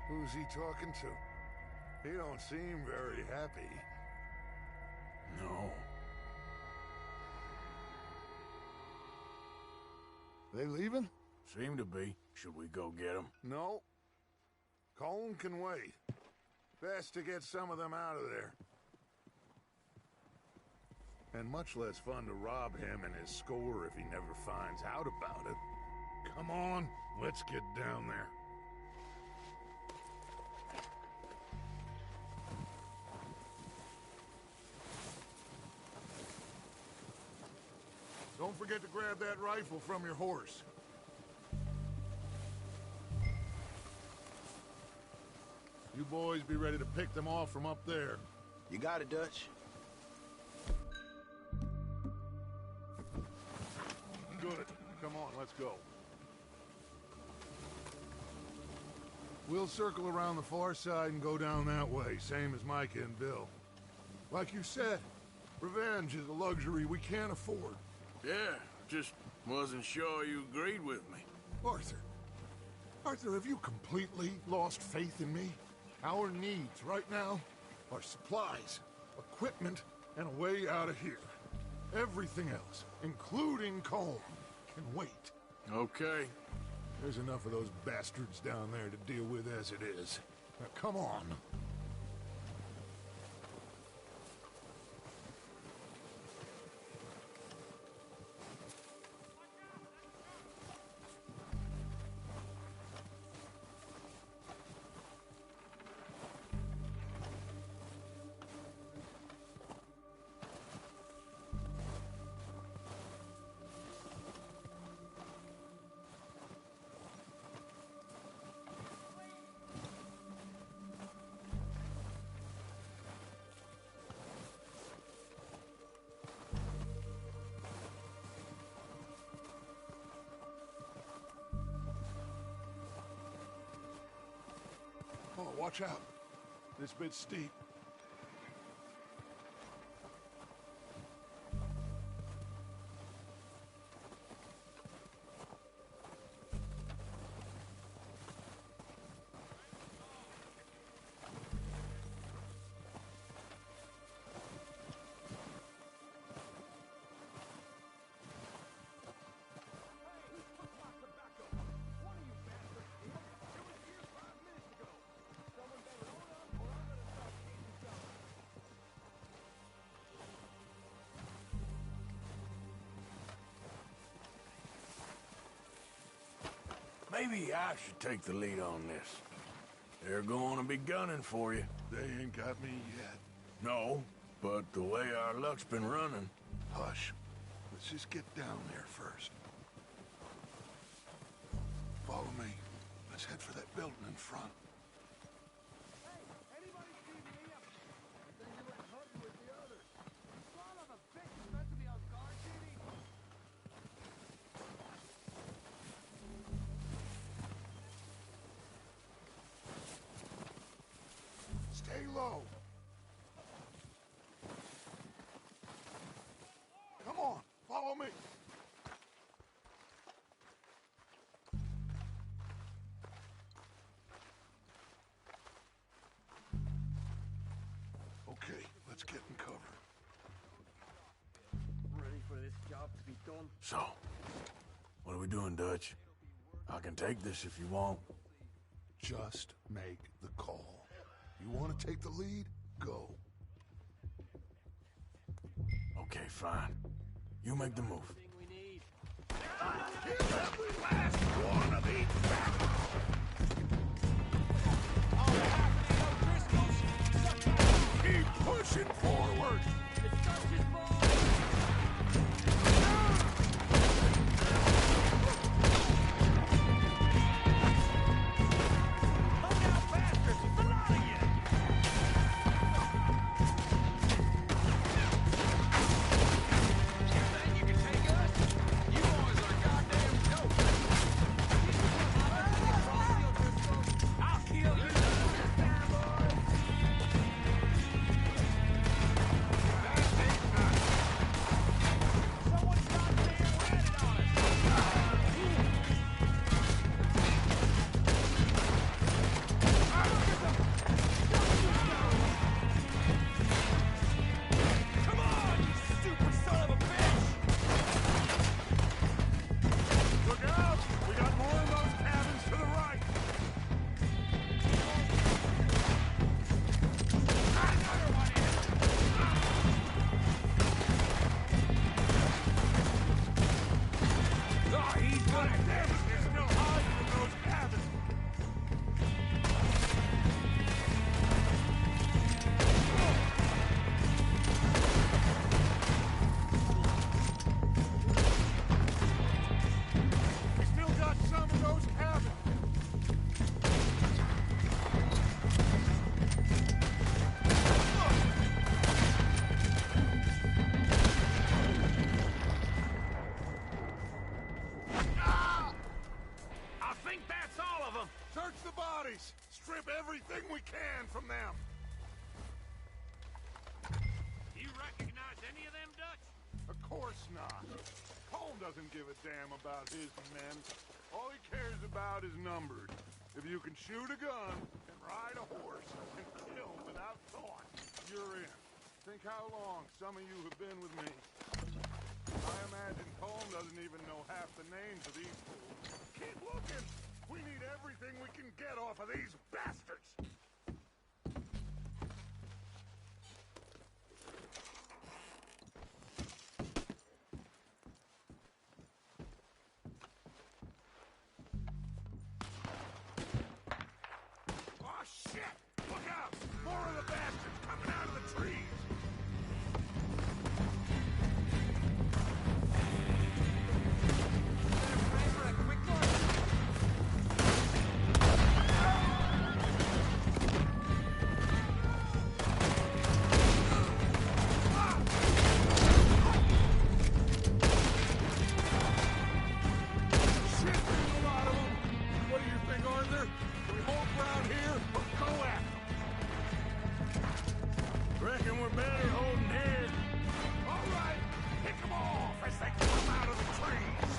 Who's he talking to? You don't seem very happy.
No.
They leaving?
Seem to be. Should we go get them?
No. Colm can wait. Best to get some of them out of there. And much less fun to rob him and his score if he never finds out about it. Come on, let's get down there. Don't forget to grab that rifle from your horse. You boys be ready to pick them off from up there.
You got it, Dutch.
Good. Come on, let's go. We'll circle around the far side and go down that way, same as Micah and Bill. Like you said, revenge is a luxury we can't afford.
Yeah, just wasn't sure you agreed with me.
Arthur. Arthur, have you completely lost faith in me? Our needs right now are supplies, equipment, and a way out of here. Everything else, including Colm, can wait.
Okay.
There's enough of those bastards down there to deal with as it is. Now, come on. Oh, watch out. This bit's steep.
Maybe I should take the lead on this. They're going to be gunning for you.
They ain't got me yet.
No, but the way our luck's been running...
Hush. Let's just get down there first. Follow me. Let's head for that building in front. Stay low. Come on, follow me. Okay, let's get in cover.
Ready for this job to be done?
So, what are we doing, Dutch? I can take this if you want.
Just make the call. You want to take the lead? Go.
Okay, fine. You make the move.
Kill every last one of these bastards! Keep pushing forward! Search the bodies! Strip everything we can from them!
You recognize any of them, Dutch?
Of course not. Colm doesn't give a damn about his men. All he cares about is numbers. If you can shoot a gun and ride a horse and kill without thought, you're in. Think how long some of you have been with me. I imagine Colm doesn't even know half the names of these fools. Keep looking! We need everything we can get off of these bastards! Oh, shit! Look out! More of the bastards coming out of the trees!
Reckon we're better holding here.
All right, pick them off as they come out of the trees.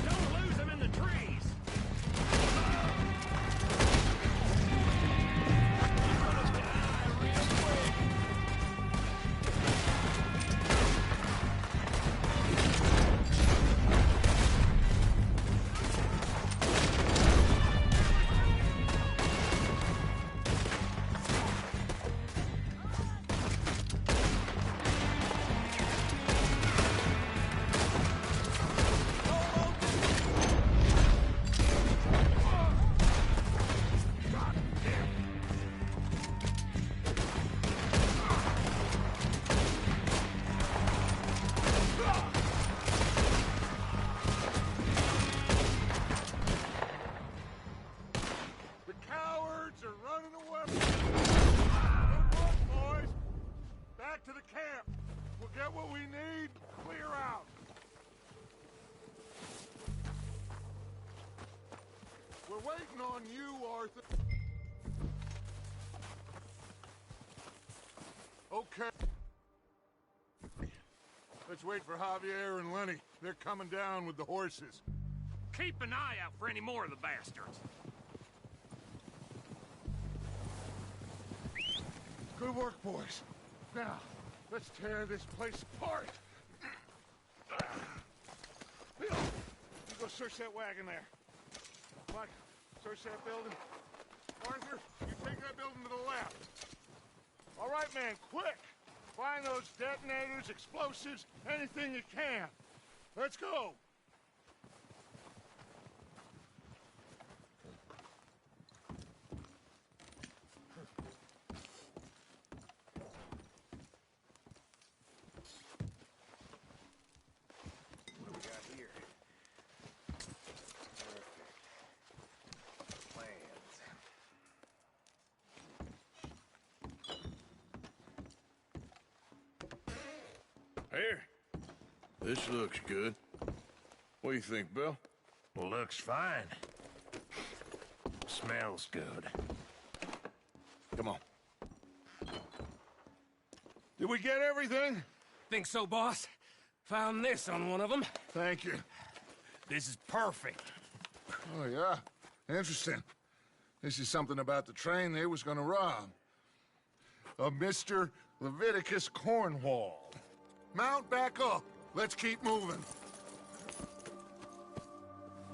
Don't lose them in the trees.
To the camp. We'll get what we need. Clear out. We're waiting on you, Arthur. Okay. Let's wait for Javier and Lenny. They're coming down with the horses.
Keep an eye out for any more of the bastards.
Good work, boys. Now, let's tear this place apart. Bill, you go search that wagon there. Mike, search that building. Arthur, you take that building to the left. All right, man, quick. Find those detonators, explosives, anything you can. Let's go.
Here. This looks good. What do you think, Bill?
Looks fine. Smells good.
Come on.
Did we get everything?
Think so, boss. Found this on one of them.
Thank you.
This is perfect.
Oh, yeah? Interesting. This is something about the train they was gonna rob. Of Mr. Leviticus Cornwall. Mount back up. Let's keep moving.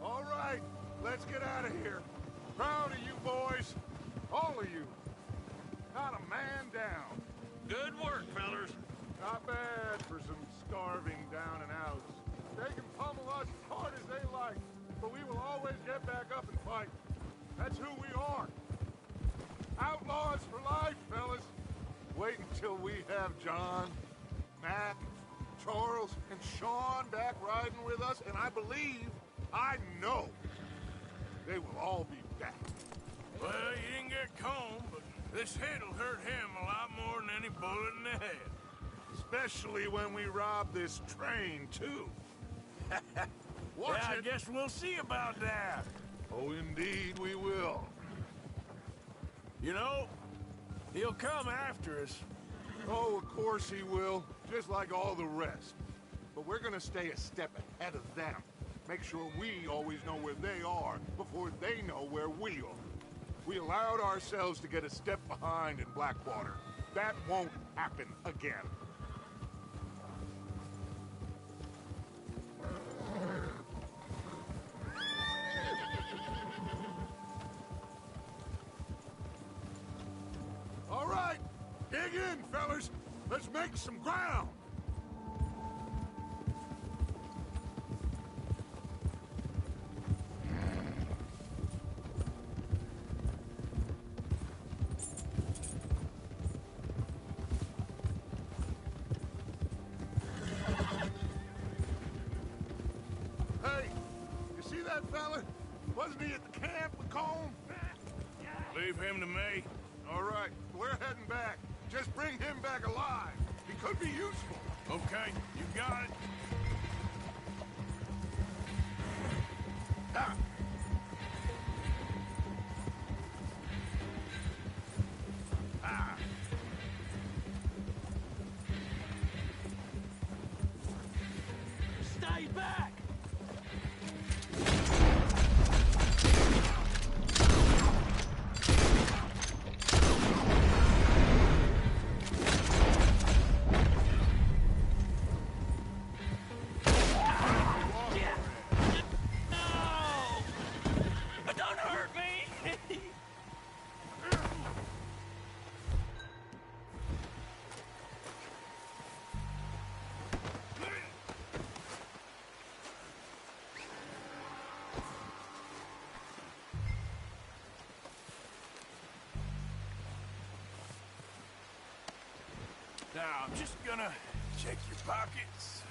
All right, let's get out of here. Proud of you boys. All of you. Not a man down.
Good work, fellers.
Not bad for some starving down and outs. They can pummel us as hard as they like, but we will always get back up and fight. That's who we are. Outlaws for life, fellas. Wait until we have John, Mac, Charles, and Sean back riding with us, and I believe, I know, they will all be back.
Well, you didn't get Colm, but this hit'll hurt him a lot more than any bullet in the head.
Especially when we rob this train, too. Watch
I
it.
guess we'll see about that.
Oh, indeed we will.
You know, he'll come after us.
Oh, of course he will, just like all the rest. But we're gonna stay a step ahead of them. Make sure we always know where they are before they know where we are. We allowed ourselves to get a step behind in Blackwater. That won't happen again. All right, dig in, fellas. Let's make some ground. Hey, you see that fella? Wasn't he at the camp with Colm?
Leave him to me.
All right, we're heading back. Just bring him back alive. He could be useful.
Okay, you got it.
Ah. Ah.
Stay back!
Don't hurt me!
Now, I'm just gonna check your pockets.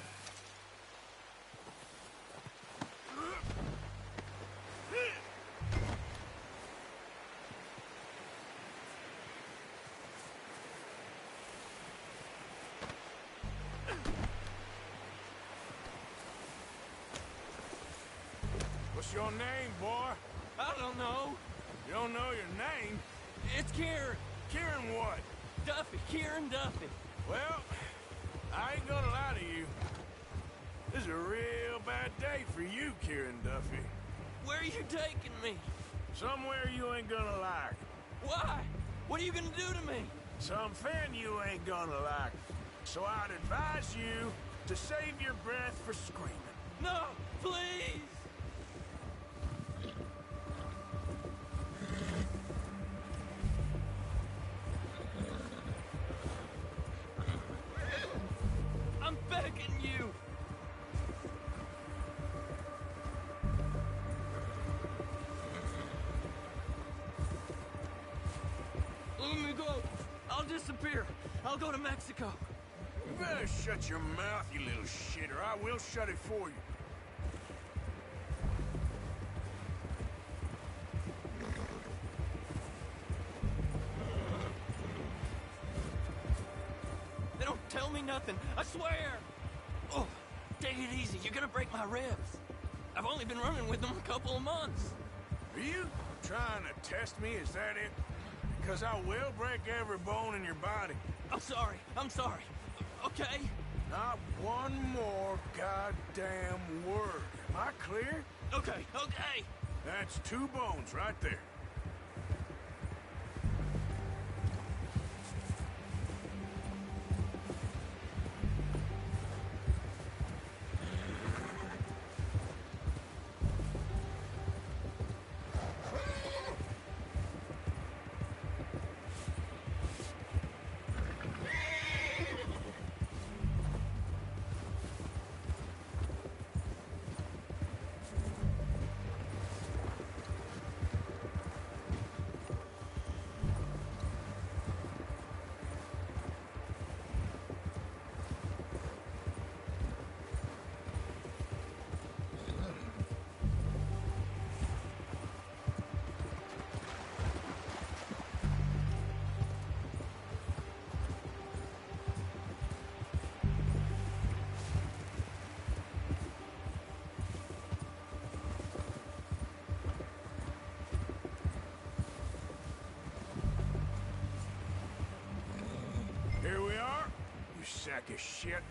What's your name, boy?
I don't know.
You don't know your name?
It's Kieran.
Kieran what?
Duffy. Kieran Duffy.
Well, I ain't gonna lie to you. This is a real bad day for you, Kieran Duffy.
Where are you taking me?
Somewhere you ain't gonna like.
Why? What are you gonna do to me?
Something you ain't gonna like. So I'd advise you to save your breath for screaming.
No, please! I'm begging you! Let me go. I'll disappear. I'll go to Mexico.
You better shut your mouth, you little shit, or I will shut it for you.
They don't tell me nothing. I swear. Oh, take it easy. You're gonna break my ribs. I've only been running with them a couple of months.
Are you trying to test me? Is that it? Because I will break every bone in your body.
I'm sorry. I'm sorry. Okay?
Not one more goddamn word. Am I clear?
Okay, okay.
That's 2 bones right there. here we are, you sack of shit.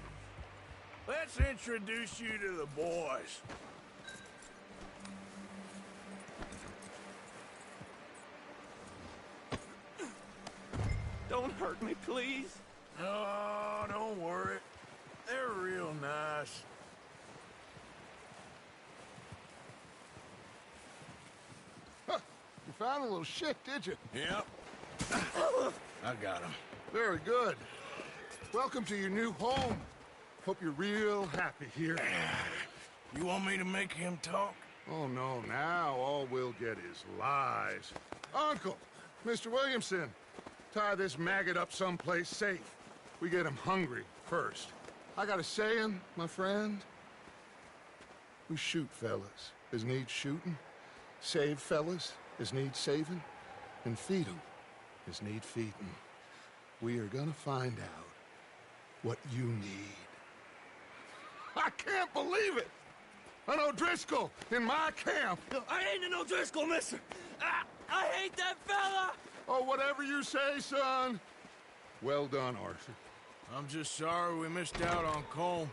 Let's introduce you to the boys.
Don't hurt me, please.
No, don't worry. They're real nice.
Huh. You found a little shit, did you?
Yep. I got him.
Very good. Welcome to your new home. Hope you're real happy here.
You want me to make him talk?
Oh, no. Now all we'll get is lies. Uncle, Mr. Williamson, tie this maggot up someplace safe. We get him hungry first. I got a saying, my friend. We shoot fellas as need shooting, save fellas as need saving, and feed 'em as need feeding. We are gonna find out what you need. I can't believe it! An O'Driscoll in my camp!
I ain't an O'Driscoll, mister! I hate that fella!
Oh, whatever you say, son. Well done, Arthur.
I'm just sorry we missed out on Colm.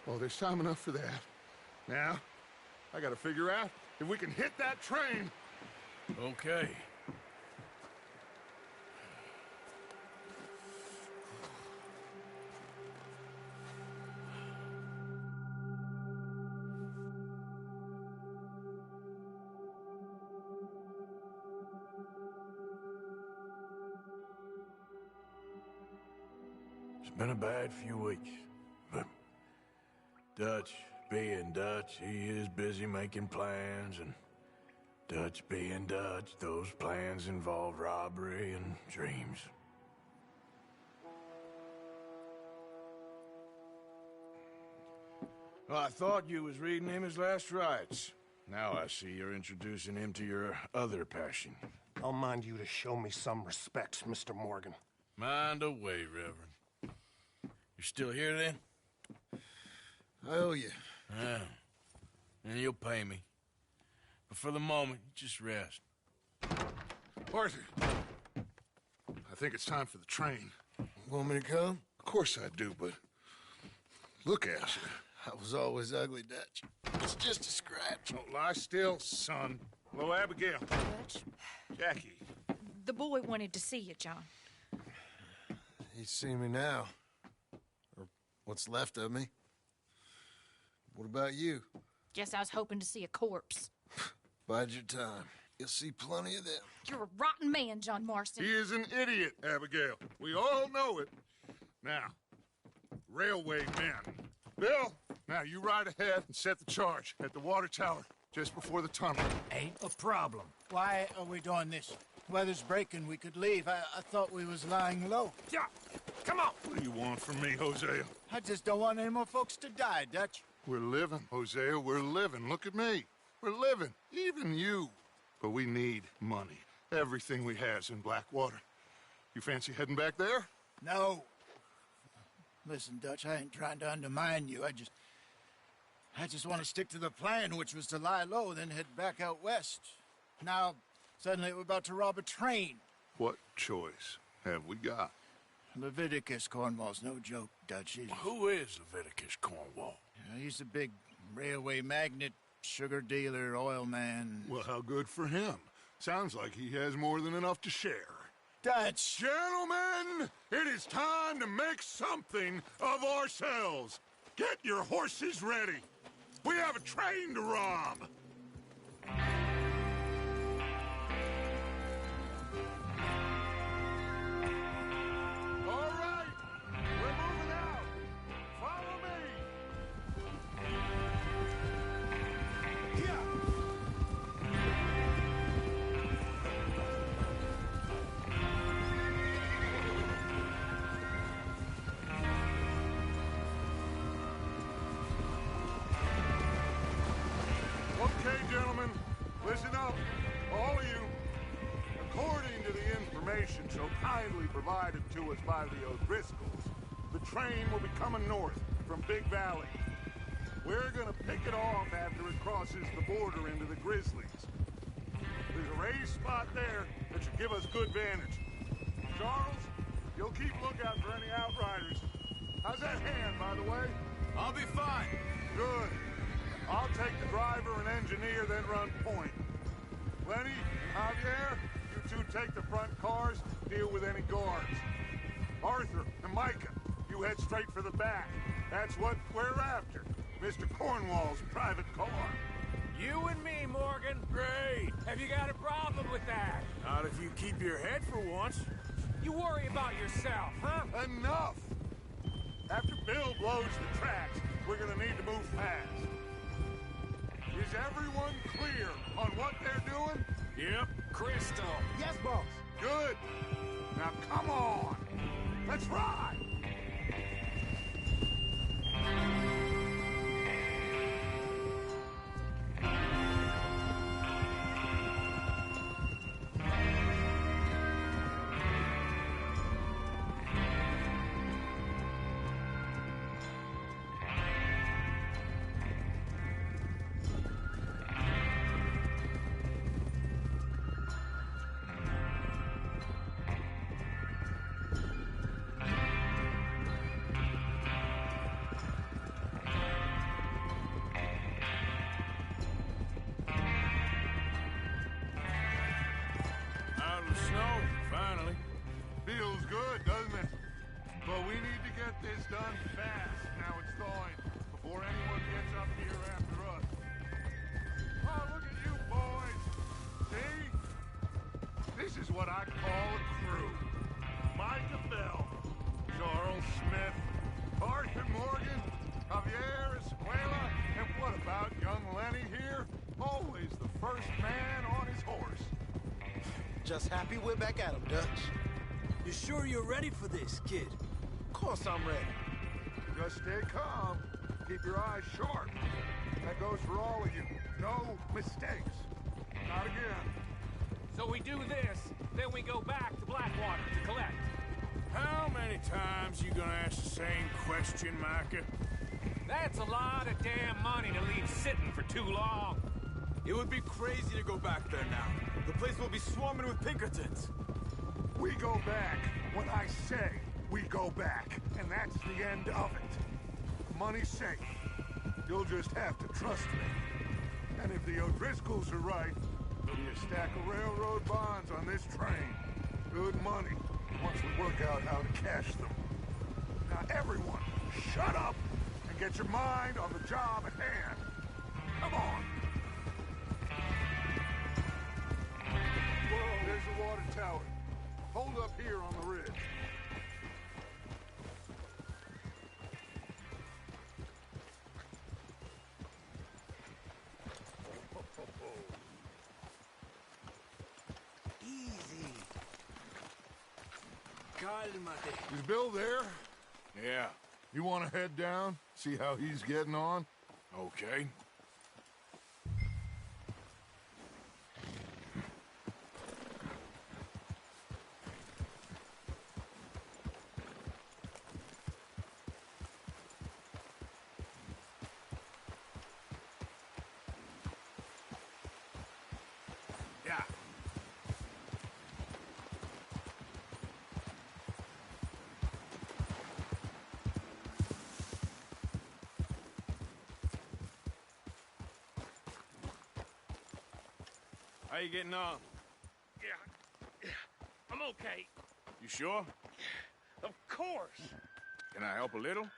Oh, there's time enough for that. Now, I gotta figure out if we can hit that train.
Okay. It's been a bad few weeks, but Dutch being Dutch, he is busy making plans, and Dutch being Dutch, those plans involve robbery and dreams. Well, I thought you was reading him his last rites. Now I see you're introducing him to your other passion.
I'll mind you to show me some respect, Mr. Morgan.
Mind away, Reverend. You still here, then?
I owe you.
Yeah. And you'll pay me. But for the moment, just rest.
Arthur, I think it's time for the train.
Want me to come?
Of course I do, but look at you.
I was always ugly, Dutch. It's just a scratch.
Don't lie still, son. Hello, Abigail.
Dutch,
Jackie.
the boy wanted to see you, John.
He's seen me now. Or what's left of me. What about you?
Guess I was hoping to see a corpse.
Bide your time. You'll see plenty of them.
You're a rotten man, John Marston.
He is an idiot, Abigail. We all know it. Now, railway men. Bill, now you ride ahead and set the charge at the water tower just before the tunnel.
Ain't a problem. Why are we doing this? Weather's breaking. We could leave. I thought we was lying low.
Yeah, come on. What do you want from me, Hosea?
I just don't want any more folks to die, Dutch.
We're living, Hosea. We're living. Look at me. We're living. Even you. But we need money. Everything we has in Blackwater. You fancy heading back there?
No. Listen, Dutch, I ain't trying to undermine you. I just want to stick to the plan, which was to lie low, then head back out west. Now, suddenly we're about to rob a train.
What choice have we got?
Leviticus Cornwall's no joke, Dutch.
Who is Leviticus Cornwall?
He's a big railway magnate, sugar dealer, oil man.
Well, how good for him. Sounds like he has more than enough to share.
Dutch!
Gentlemen, it is time to make something of ourselves. Get your horses ready. We have a train to rob. All right, we're moving out. Follow me. Here. Okay, gentlemen, listen up, all of you. According to the information so kindly provided to us by the O'Driscolls, the train will be coming north from Big Valley. We're gonna pick it off after it crosses the border into the Grizzlies. There's a raised spot there that should give us good vantage. Charles, You'll keep lookout for any outriders. How's that hand, by the way?
I'll be fine.
Good. I'll take the driver and engineer, then run point. Lenny, Javier, you two take the front cars, deal with any guards. Arthur and Micah, you head straight for the back. That's what we're after. Mr. Cornwall's private car.
You and me, Morgan. Great. Have you got a problem with that?
Not if you keep your head for once.
You worry about yourself, huh?
Enough! After Bill blows the tracks, we're gonna need to move fast. Is everyone clear on what they're doing?
Yep. Crystal.
Yes, boss.
Good. Now come on. Let's ride. Feels good, doesn't it? But we need to get this done fast. Now it's thawing, before anyone gets up here after us. Oh, look at you boys! See? This is what I call a crew. Micah Bell, Charles Smith, Arthur Morgan, Javier Escuela, and what about young Lenny here? Always the first man on his horse.
Just happy we're back at him, Dutch.
You sure you're ready for this, kid?
Of course I'm ready.
Just stay calm. Keep your eyes sharp. That goes for all of you. No mistakes. Not again.
So we do this, then we go back to Blackwater to collect.
How many times you gonna ask the same question, Micah?
That's a lot of damn money to leave sitting for too long.
It would be crazy to go back there now. The place will be swarming with Pinkertons.
We go back when I say we go back, and that's the end of it. Money's safe. You'll just have to trust me. And if the O'Driscolls are right, there'll be a stack of railroad bonds on this train. Good money, once we work out how to cash them. Now everyone, shut up and get your mind on the job at hand. Come on. Whoa, there's the water tower. Hold up here on the ridge.
Easy. Cálmate.
Is Bill there?
Yeah.
You want to head down? See how he's getting on?
Okay.
Yeah.
How you getting on?
Yeah. I'm okay.
You sure?
Of course.
Can I help a little?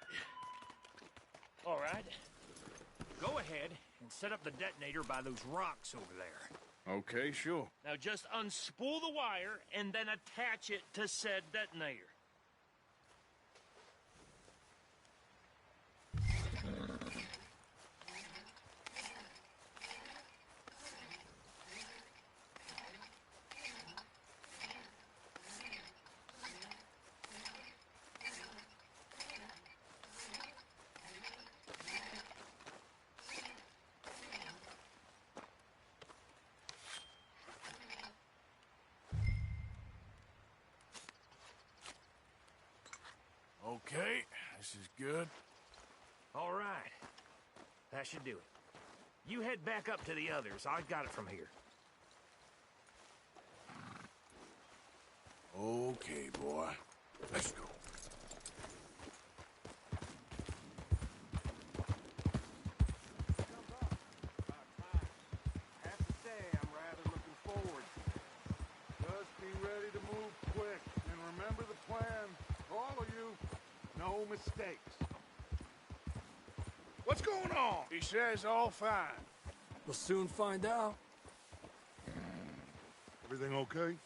All right. Go ahead and set up the detonator by those rocks over there.
Okay, sure.
Now just unspool the wire and then attach it to said detonator.
Okay, this is good.
All right. That should do it. You head back up to the others. I got it from here.
Okay, boy.
Let's go.
I have to say, I'm rather looking forward to it. Just be ready to move quick, and remember the plan. All of you, no mistakes.
What's going on?
He says all fine.
We'll soon find out.
Everything okay?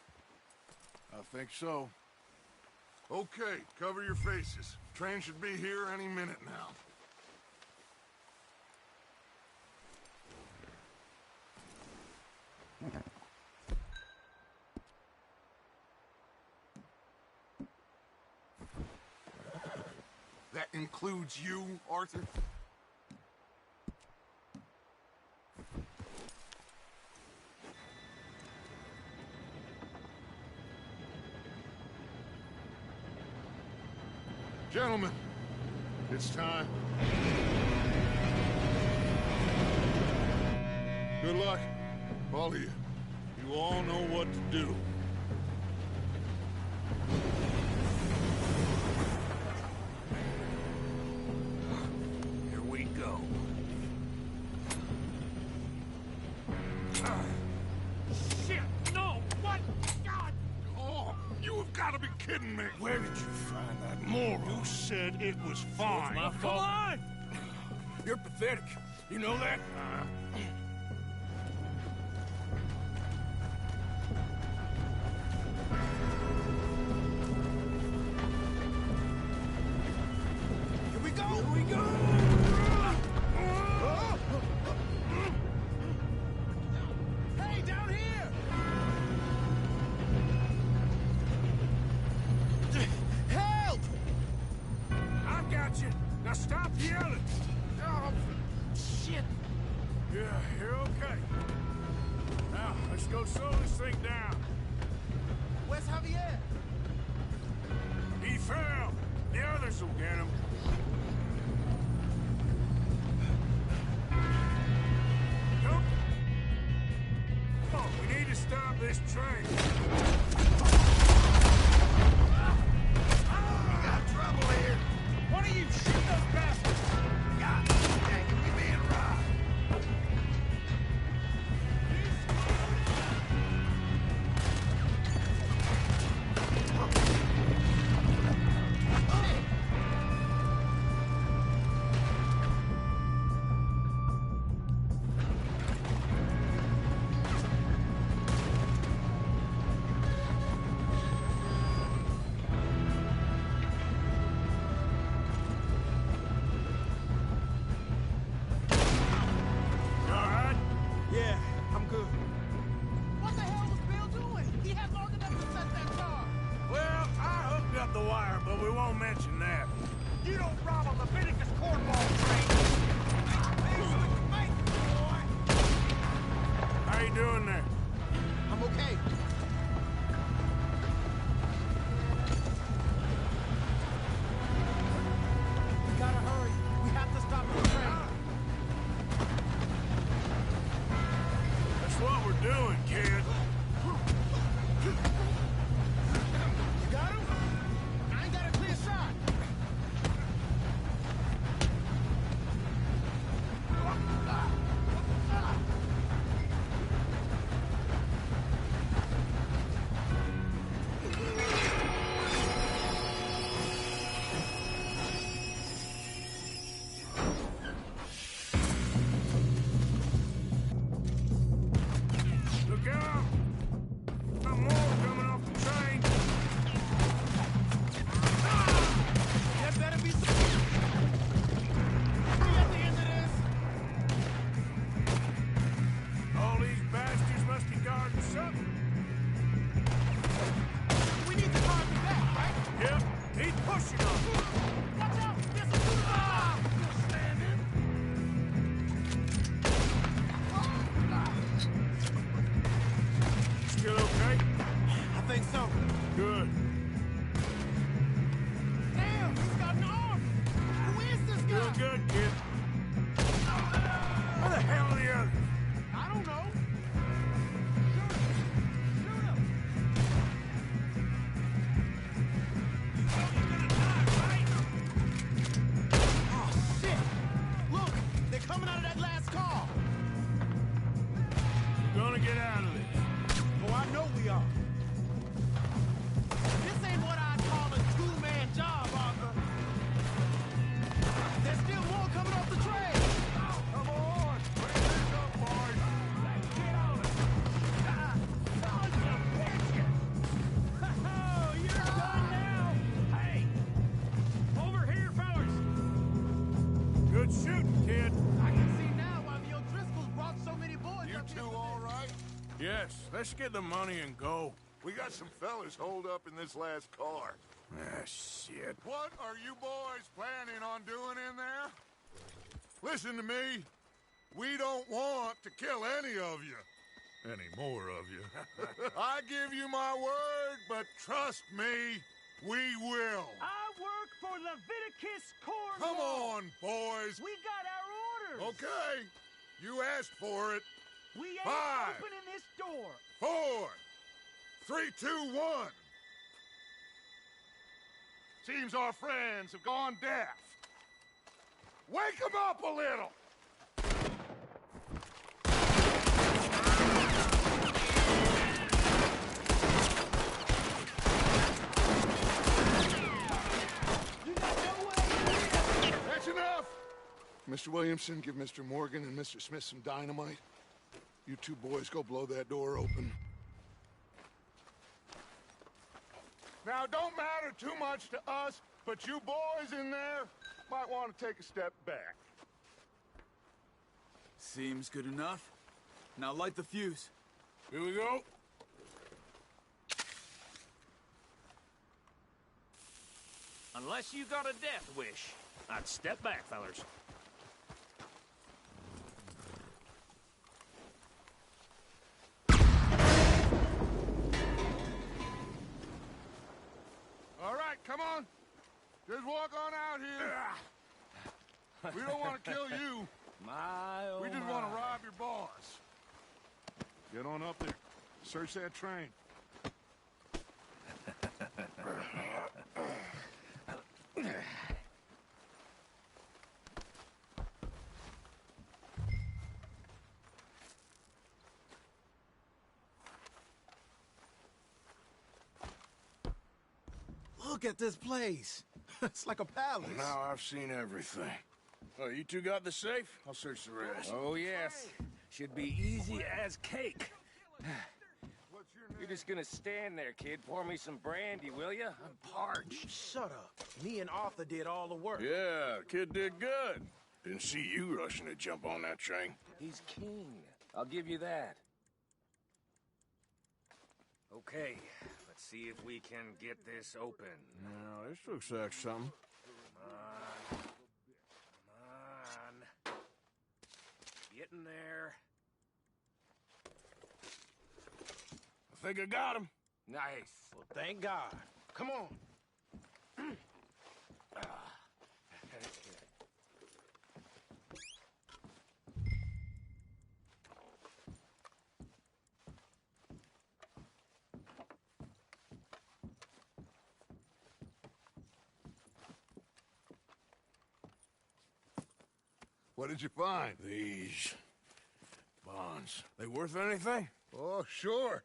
I think so. Okay, cover your faces. Train should be here any minute now. That includes you, Arthur? Gentlemen, it's time. Good luck, all of you. You all know what to do.
Here we go.
Shit! No! What? God! Oh, you have got to be kidding me!
Where did you find that moron?
You said it was fine.
It's my fault. Come on! You're pathetic. You know that?
Here we go! Here we go! Hey, down here! Help!
I got you. Now stop yelling.
Oh, shit!
Yeah, you're okay. Now, let's go slow this thing down.
Where's Javier?
He fell. The others will get him. Come. Oh, we need to stop this train.
We got trouble here. One of you shoot those bastards! God dang it, we being robbed.
You all right?
Yeah, I'm good.
What the hell was Bill doing? He had long enough to set that car.
Well, I hooked up the wire, but we won't mention that.
You don't rob a Leviticus cornball train.
How you doing there?
I'm okay. We gotta hurry. We have to stop the train.
That's what we're doing, kid.
You got him? I ain't got a clear shot.
Look out! Got more coming off the train.
There better be some... We at the end of this.
All these bastards must be guarding something.
We need to guard the back, right?
Yep, he's pushing us.
Watch out! There's a dude! Ah! Still standing.
Still okay?
I think so.
Good.
Damn, he's got an arm. Who is this guy?
Doing good, kid. Where the hell are the others?
I don't know. Shoot him.
get out of this.
Oh, I know we are. This ain't what I'd call a two-man job, Arthur. There's still more coming off the train.
Come on! Bring this up, boys!
Let's get on it. Sons of bitches! Oh, you're done now! Hey! Over here, fellas!
Good shooting, kid.
I can see now why the O'Driscolls brought so many boys
You
up here.
two all right?
Yes, let's get the money and go.
We got some fellas holed up in this last car.
Ah, shit.
What are you boys planning on doing in there? Listen to me. We don't want to kill any of you. Any more of you. I give you my word, but trust me, we will.
I work for Leviticus Corps.
Come on, boys.
We got our orders.
Okay. You asked for it.
We ain't
5,
opening this door.
4, 3, 2, 1. Seems our friends have gone deaf. Wake them up a little. That's enough. Mr. Williamson, give Mr. Morgan and Mr. Smith some dynamite. You two boys go blow that door open. Now, don't matter too much to us, but you boys in there might want to take a step back.
Seems good enough. Now light the fuse.
Here we go.
Unless you got a death wish, I'd step back, fellers.
All right, come on. Just walk on out here. We don't want to kill you. We just want to rob your boss. Get on up there. Search that train.
Look at this place. It's like a palace.
Now I've seen everything. Oh, you two got the safe? I'll search the rest.
Oh, yes. Should be easy as cake. You're just gonna stand there, kid. Pour me some brandy, will you? I'm parched.
Shut up. Me and Arthur did all the work.
Yeah, kid did good. Didn't see you rushing to jump on that train.
He's king. I'll give you that. Okay, let's see if we can get this open.
Now, this looks like something.
Come on. Get in there.
I think I got him.
Nice.
Well, thank God. Come on.
What did you find?
These bonds. They worth anything?
Oh, sure.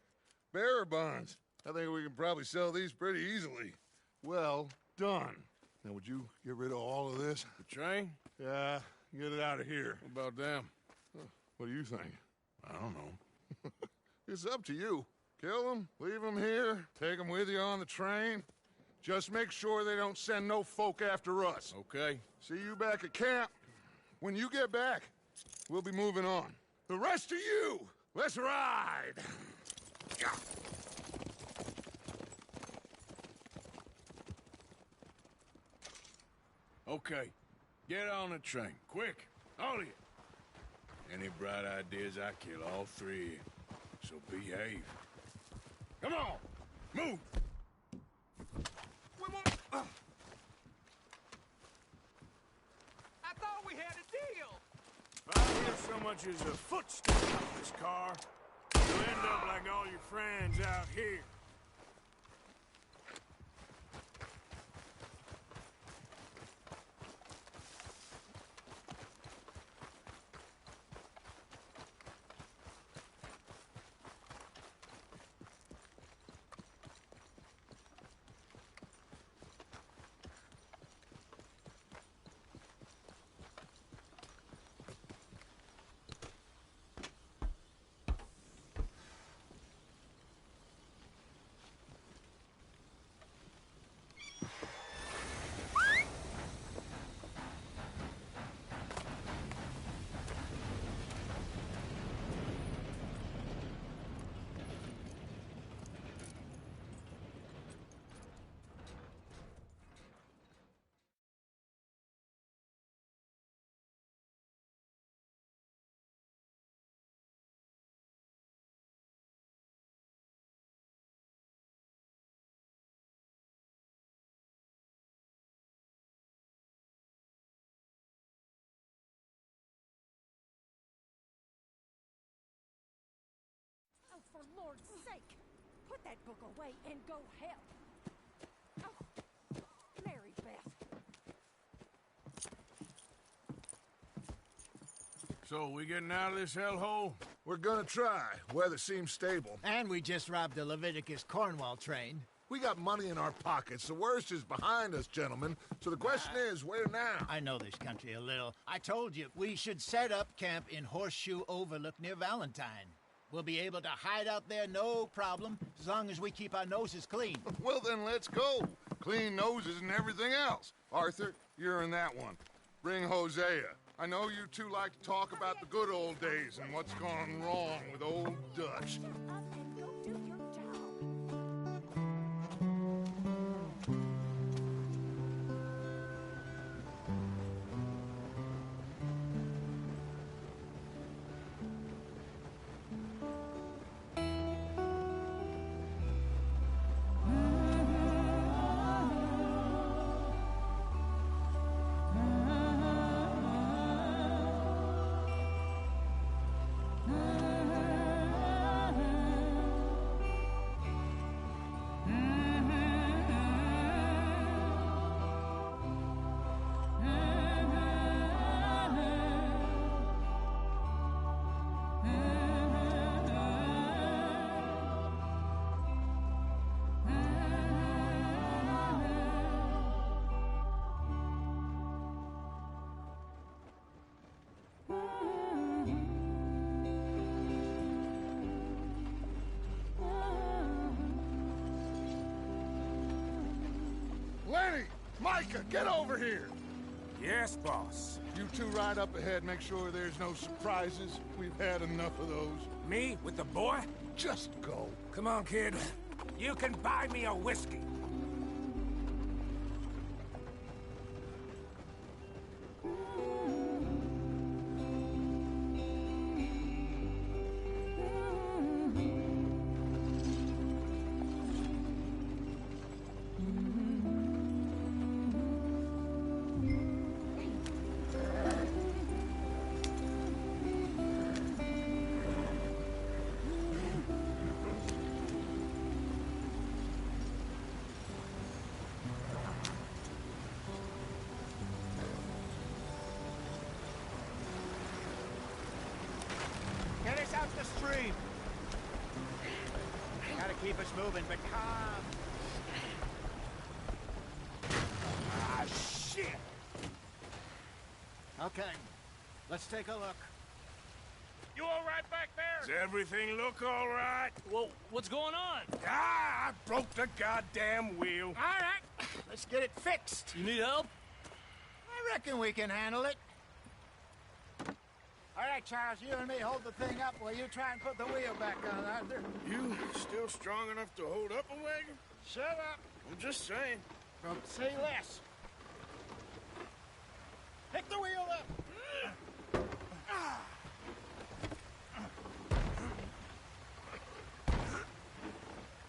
Bearer bonds. I think we can probably sell these pretty easily. Well done. Now, would you get rid of all of this?
The train?
Yeah, get it out of here.
What about them?
What do you think?
I don't know.
It's up to you. Kill them, leave them here, take them with you on the train. Just make sure they don't send no folk after us.
Okay.
See you back at camp. When you get back, we'll be moving on. The rest of you, let's ride!
Okay. Get on the train. Quick. All of you. Any bright ideas, I kill all three of you. So behave. Come on! Move!
I thought we had a deal.
If I hear so much as a footstep out of this car, you'll end up like all your friends out here.
sake! Put that book away and go help. Oh, Mary Beth.
So, we getting out of this hellhole?
We're gonna try. Weather seems stable.
And we just robbed the Leviticus Cornwall train.
We got money in our pockets. The worst is behind us, gentlemen. So the question is, where now?
I know this country a little. I told you, we should set up camp in Horseshoe Overlook near Valentine. We'll be able to hide out there, no problem, as long as we keep our noses clean.
Well, then let's go. Clean noses and everything else. Arthur, you're in that one. Bring Hosea. I know you two like to talk about the good old days and what's gone wrong with old Dutch. Lenny! Micah, get over here!
Yes, boss.
You two ride up ahead, make sure there's no surprises. We've had enough of those.
Me with the boy?
Just go.
Come on, kid. You can buy me a whiskey.
Get us out the stream. Gotta keep us moving, but calm.
Ah, shit!
Okay, let's take a look.
You all right back there? Does everything look all right?
Well, what's going on?
Ah, I broke the goddamn wheel.
All right, let's get it fixed.
You need help?
I reckon we can handle it. All right, Charles, you and me hold the thing up while you try and put the wheel back on, Arthur.
You still strong enough to hold up a wagon?
Shut up.
I'm just saying.
Don't say less. Pick the wheel up.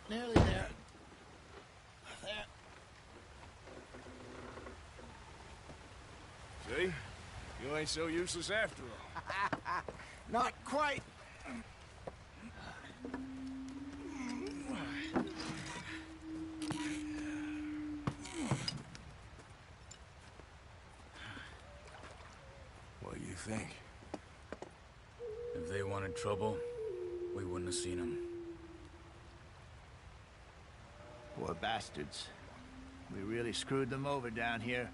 Nearly there. There.
See? You ain't so useless after all.
Not quite.
What do you think?
If they wanted trouble, we wouldn't have seen them.
Poor bastards. We really screwed them over down here.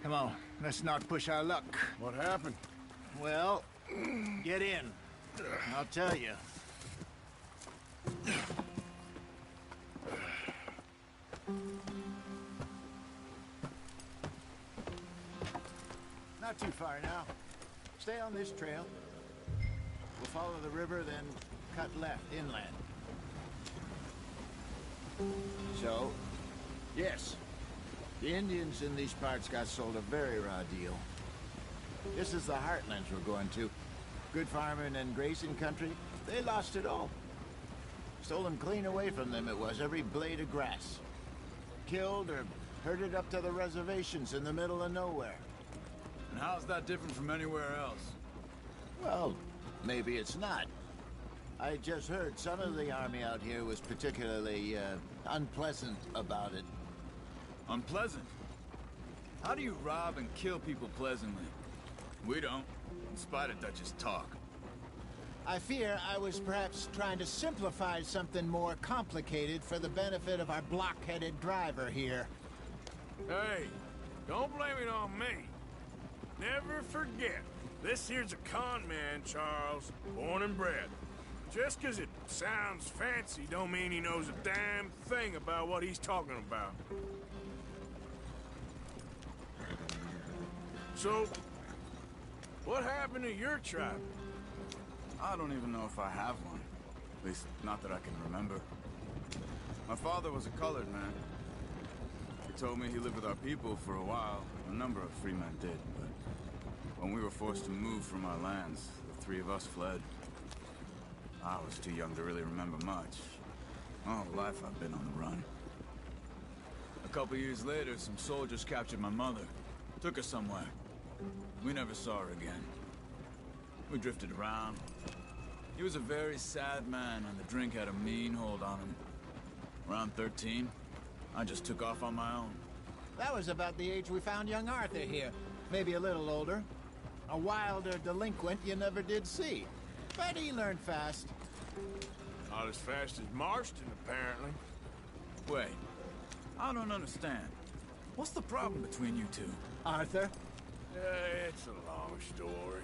Come on, let's not push our luck.
What happened?
Well, get in. I'll tell you. Not too far now. Stay on this trail. We'll follow the river, then cut left inland. So, yes, the Indians in these parts got sold a very raw deal. This is the heartlands we're going to. Good farming and grazing country, they lost it all. Stolen clean away from them it was, every blade of grass. Killed or herded up to the reservations in the middle of nowhere.
And how's that different from anywhere else?
Well, maybe it's not. I just heard some of the army out here was particularly, unpleasant about it.
Unpleasant? How do you rob and kill people pleasantly? We don't, in spite of Dutch's talk.
I fear I was perhaps trying to simplify something more complicated for the benefit of our block-headed driver here.
Hey, don't blame it on me. Never forget, this here's a con man, Charles, born and bred. Just 'cause it sounds fancy don't mean he knows a damn thing about what he's talking about. So, what happened to your tribe?
I don't even know if I have one. At least, not that I can remember. My father was a colored man. He told me he lived with our people for a while. A number of free men did, but when we were forced to move from our lands, the three of us fled. I was too young to really remember much. All life I've been on the run. A couple years later, some soldiers captured my mother. Took her somewhere. We never saw her again. We drifted around. He was a very sad man, and the drink had a mean hold on him. Around 13, I just took off on my own.
That was about the age we found young Arthur here. Maybe a little older. A wilder delinquent you never did see. But he learned fast.
Not as fast as Marston, apparently.
Wait, I don't understand. What's the problem between you two?
Arthur?
It's a long story.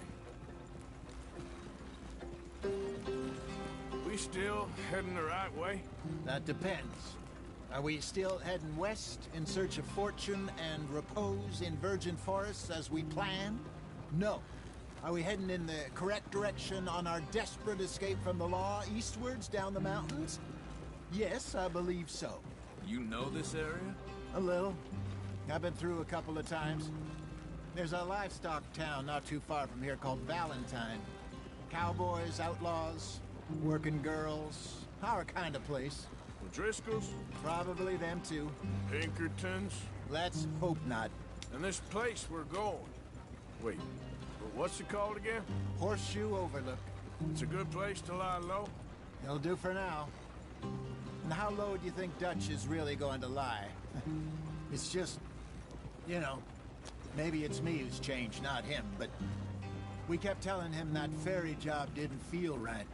We still heading the right way?
That depends. Are we still heading west in search of fortune and repose in virgin forests as we planned? No. Are we heading in the correct direction on our desperate escape from the law eastwards down the mountains? Yes, I believe so.
You know this area?
A little. I've been through a couple of times. There's a livestock town not too far from here called Valentine. Cowboys, outlaws, working girls, our kind of place.
The Driscolls?
Probably them too.
Pinkertons?
Let's hope not.
And this place we're going. Wait, what's it called again?
Horseshoe Overlook.
It's a good place to lie low?
It'll do for now. And how low do you think Dutch is really going to lie? It's just, you know, maybe it's me who's changed, not him, but we kept telling him that ferry job didn't feel right.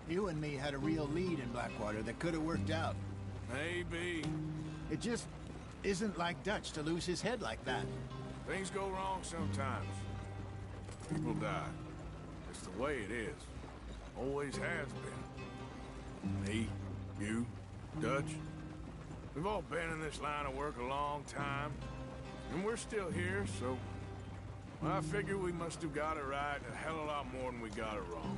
You and me had a real lead in Blackwater that could have worked out.
Maybe.
It just isn't like Dutch to lose his head like that.
Things go wrong sometimes. People die. It's the way it is. Always has been. Me, you, Dutch. We've all been in this line of work a long time. And we're still here, so... well, I figure we must have got it right a hell of a lot more than we got it wrong.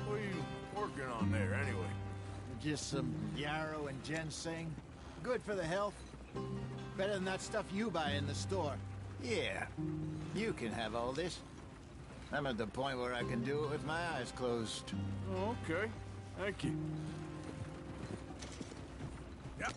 What are you working on there, anyway?
Just some yarrow and ginseng. Good for the health. Better than that stuff you buy in the store. Yeah, you can have all this. I'm at the point where I can do it with my eyes closed.
Oh, okay. Thank you. Yep.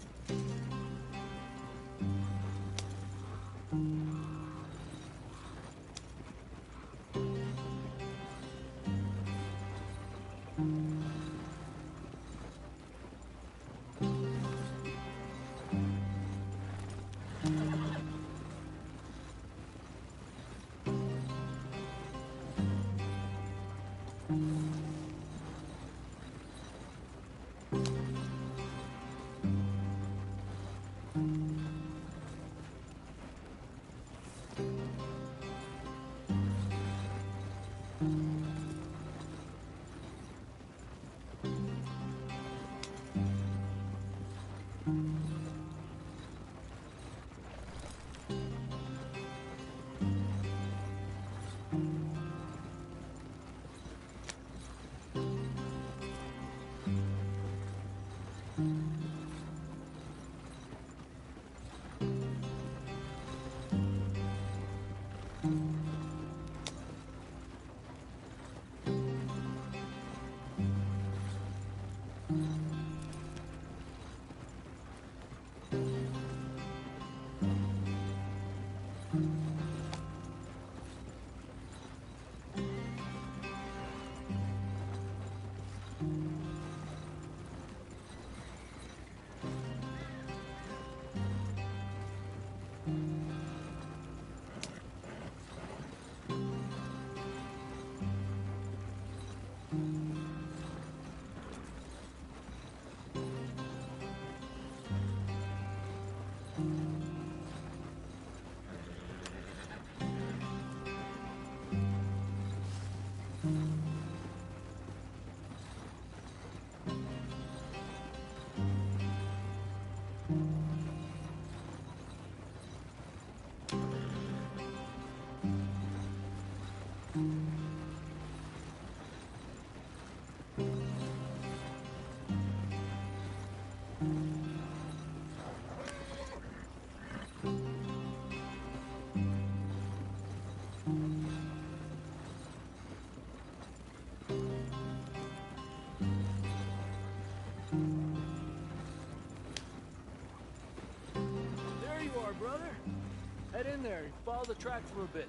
in there. Follow the track for a bit.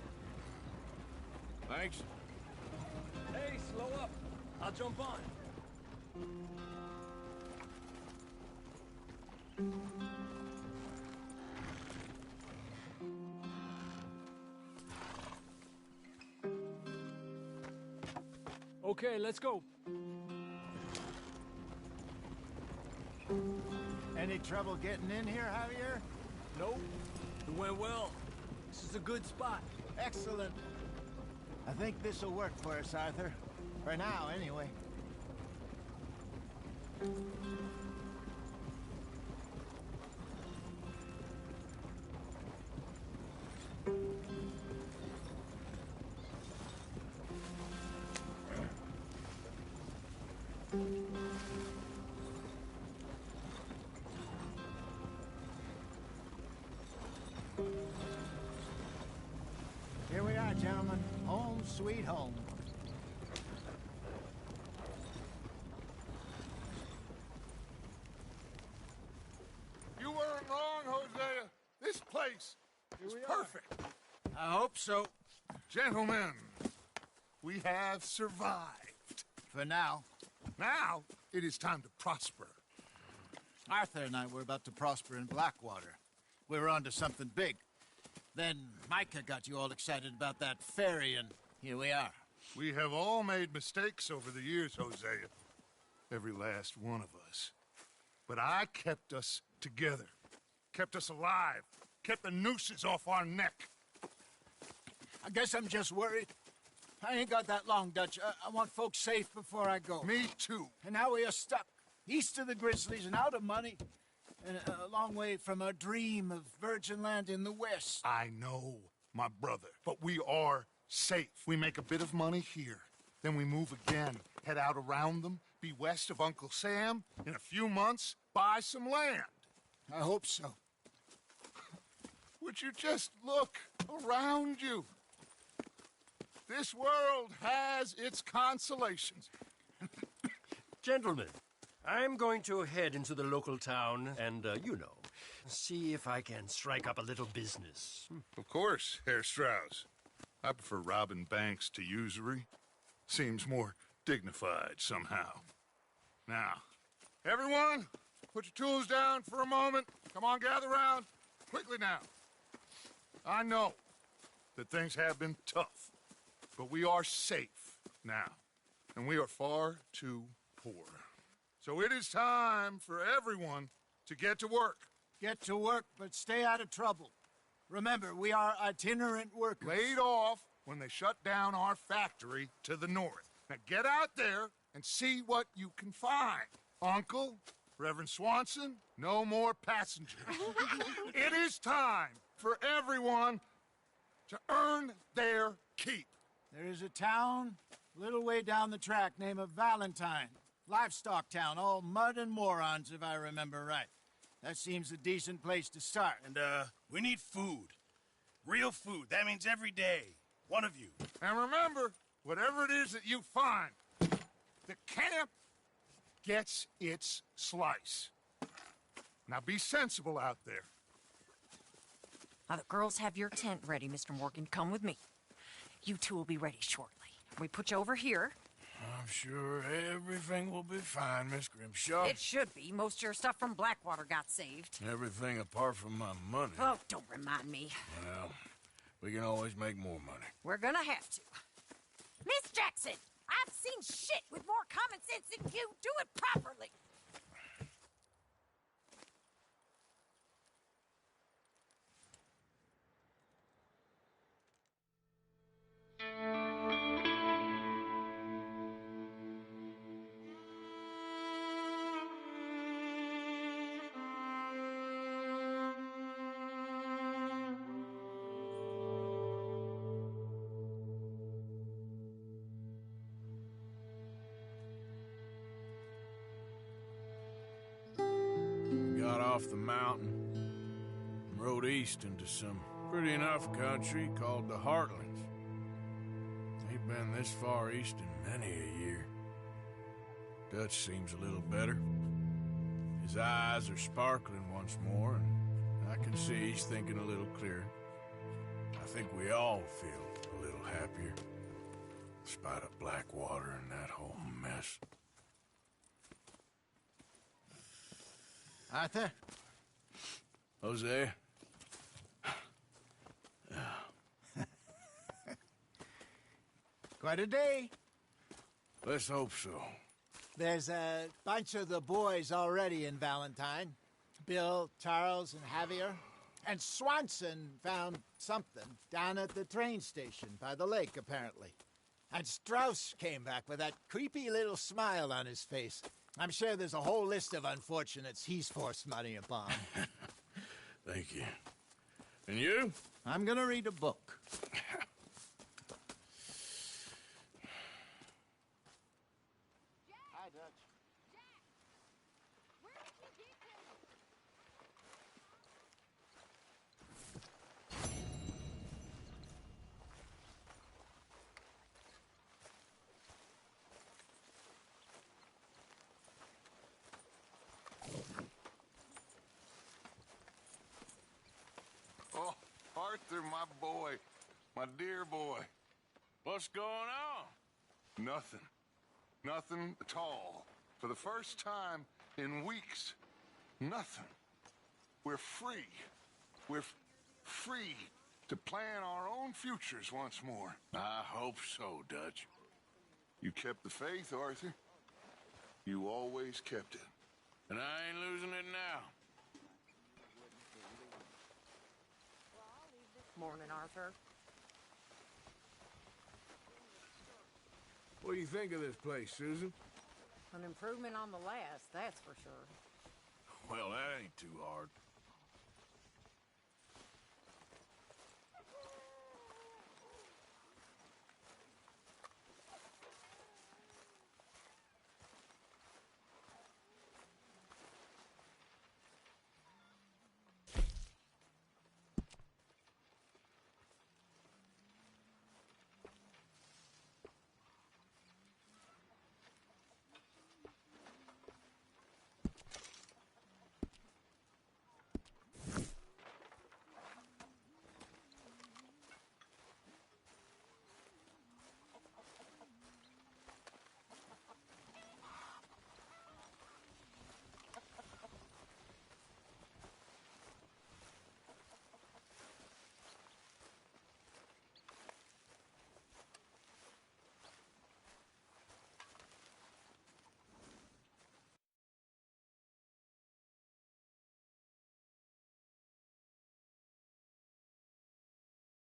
Thanks.
Hey, slow up. I'll jump on. Okay, let's go.
Any trouble getting in here, Javier?
Nope. It went well. This is a good spot.
Excellent. I think this'll work for us, Arthur. For now, anyway. Here we are, gentlemen. Home sweet home.
You weren't wrong, Hosea. This place is perfect.
I hope so.
Gentlemen, we have survived.
For now.
Now, it is time to prosper.
Arthur and I were about to prosper in Blackwater. We were onto something big. Then Micah got you all excited about that ferry, and here we are.
We have all made mistakes over the years, Hosea. Every last one of us. But I kept us together. Kept us alive. Kept the nooses off our neck.
I guess I'm just worried. I ain't got that long, Dutch. I want folks safe before I go.
Me too.
And now we are stuck. East of the Grizzlies and out of money. And a long way from a dream of virgin land in the west.
I know, my brother. But we are safe. We make a bit of money here. Then we move again. Head out around them. Be west of Uncle Sam. In a few months, buy some land.
I hope so.
Would you just look around you? This world has its consolations.
Gentlemen, I'm going to head into the local town and, see if I can strike up a little business.
Of course, Herr Strauss. I prefer robbing banks to usury. Seems more dignified somehow. Now, everyone, put your tools down for a moment. Come on, gather round. Quickly now. I know that things have been tough, but we are safe now, and we are far too poor. So it is time for everyone to get to work.
Get to work, but stay out of trouble. Remember, we are itinerant workers.
Laid off when they shut down our factory to the north. Now get out there and see what you can find. Uncle, Reverend Swanson, no more passengers. It is time for everyone to earn their keep.
There is a town a little way down the track named Valentine. Livestock town, all mud and morons, if I remember right. That seems a decent place to start.
And, we need food. Real food. That means every day. One of you.
And remember, whatever it is that you find, the camp gets its slice. Now be sensible out there.
Now, the girls have your tent ready, Mr. Morgan. Come with me. You two will be ready shortly. We put you over here.
I'm sure everything will be fine, Miss Grimshaw.
It should be. Most of your stuff from Blackwater got saved.
Everything apart from my money.
Oh, don't remind me.
Well, we can always make more money.
We're gonna have to. Miss Jackson, I've seen shit with more common sense than you. Do it properly.
Got off the mountain and rode east into some pretty enough country called the Heartlands. Ain't been this far east in many a year. Dutch seems a little better. His eyes are sparkling once more, and I can see he's thinking a little clearer.
I think we all feel a little happier. Despite of Blackwater and that whole mess.
Arthur?
Jose?
Quite a day.
Let's hope so.
There's a bunch of the boys already in Valentine. Bill, Charles, and Javier. And Swanson found something down at the train station by the lake, apparently. And Strauss came back with that creepy little smile on his face. I'm sure there's a whole list of unfortunates he's forced money upon.
Thank you. And you?
I'm gonna read a book. Hi, Dutch.
Oh, Arthur, my boy. My dear boy. What's going on? Nothing. Nothing at all. For the first time in weeks. Nothing. We're free. We're free to plan our own futures once more. I hope so, Dutch. You kept the faith, Arthur. You always kept it. And I ain't losing it now.
Morning, Arthur.
What do you think of this place, Susan?
An improvement on the last, that's for sure.
Well, that ain't too hard.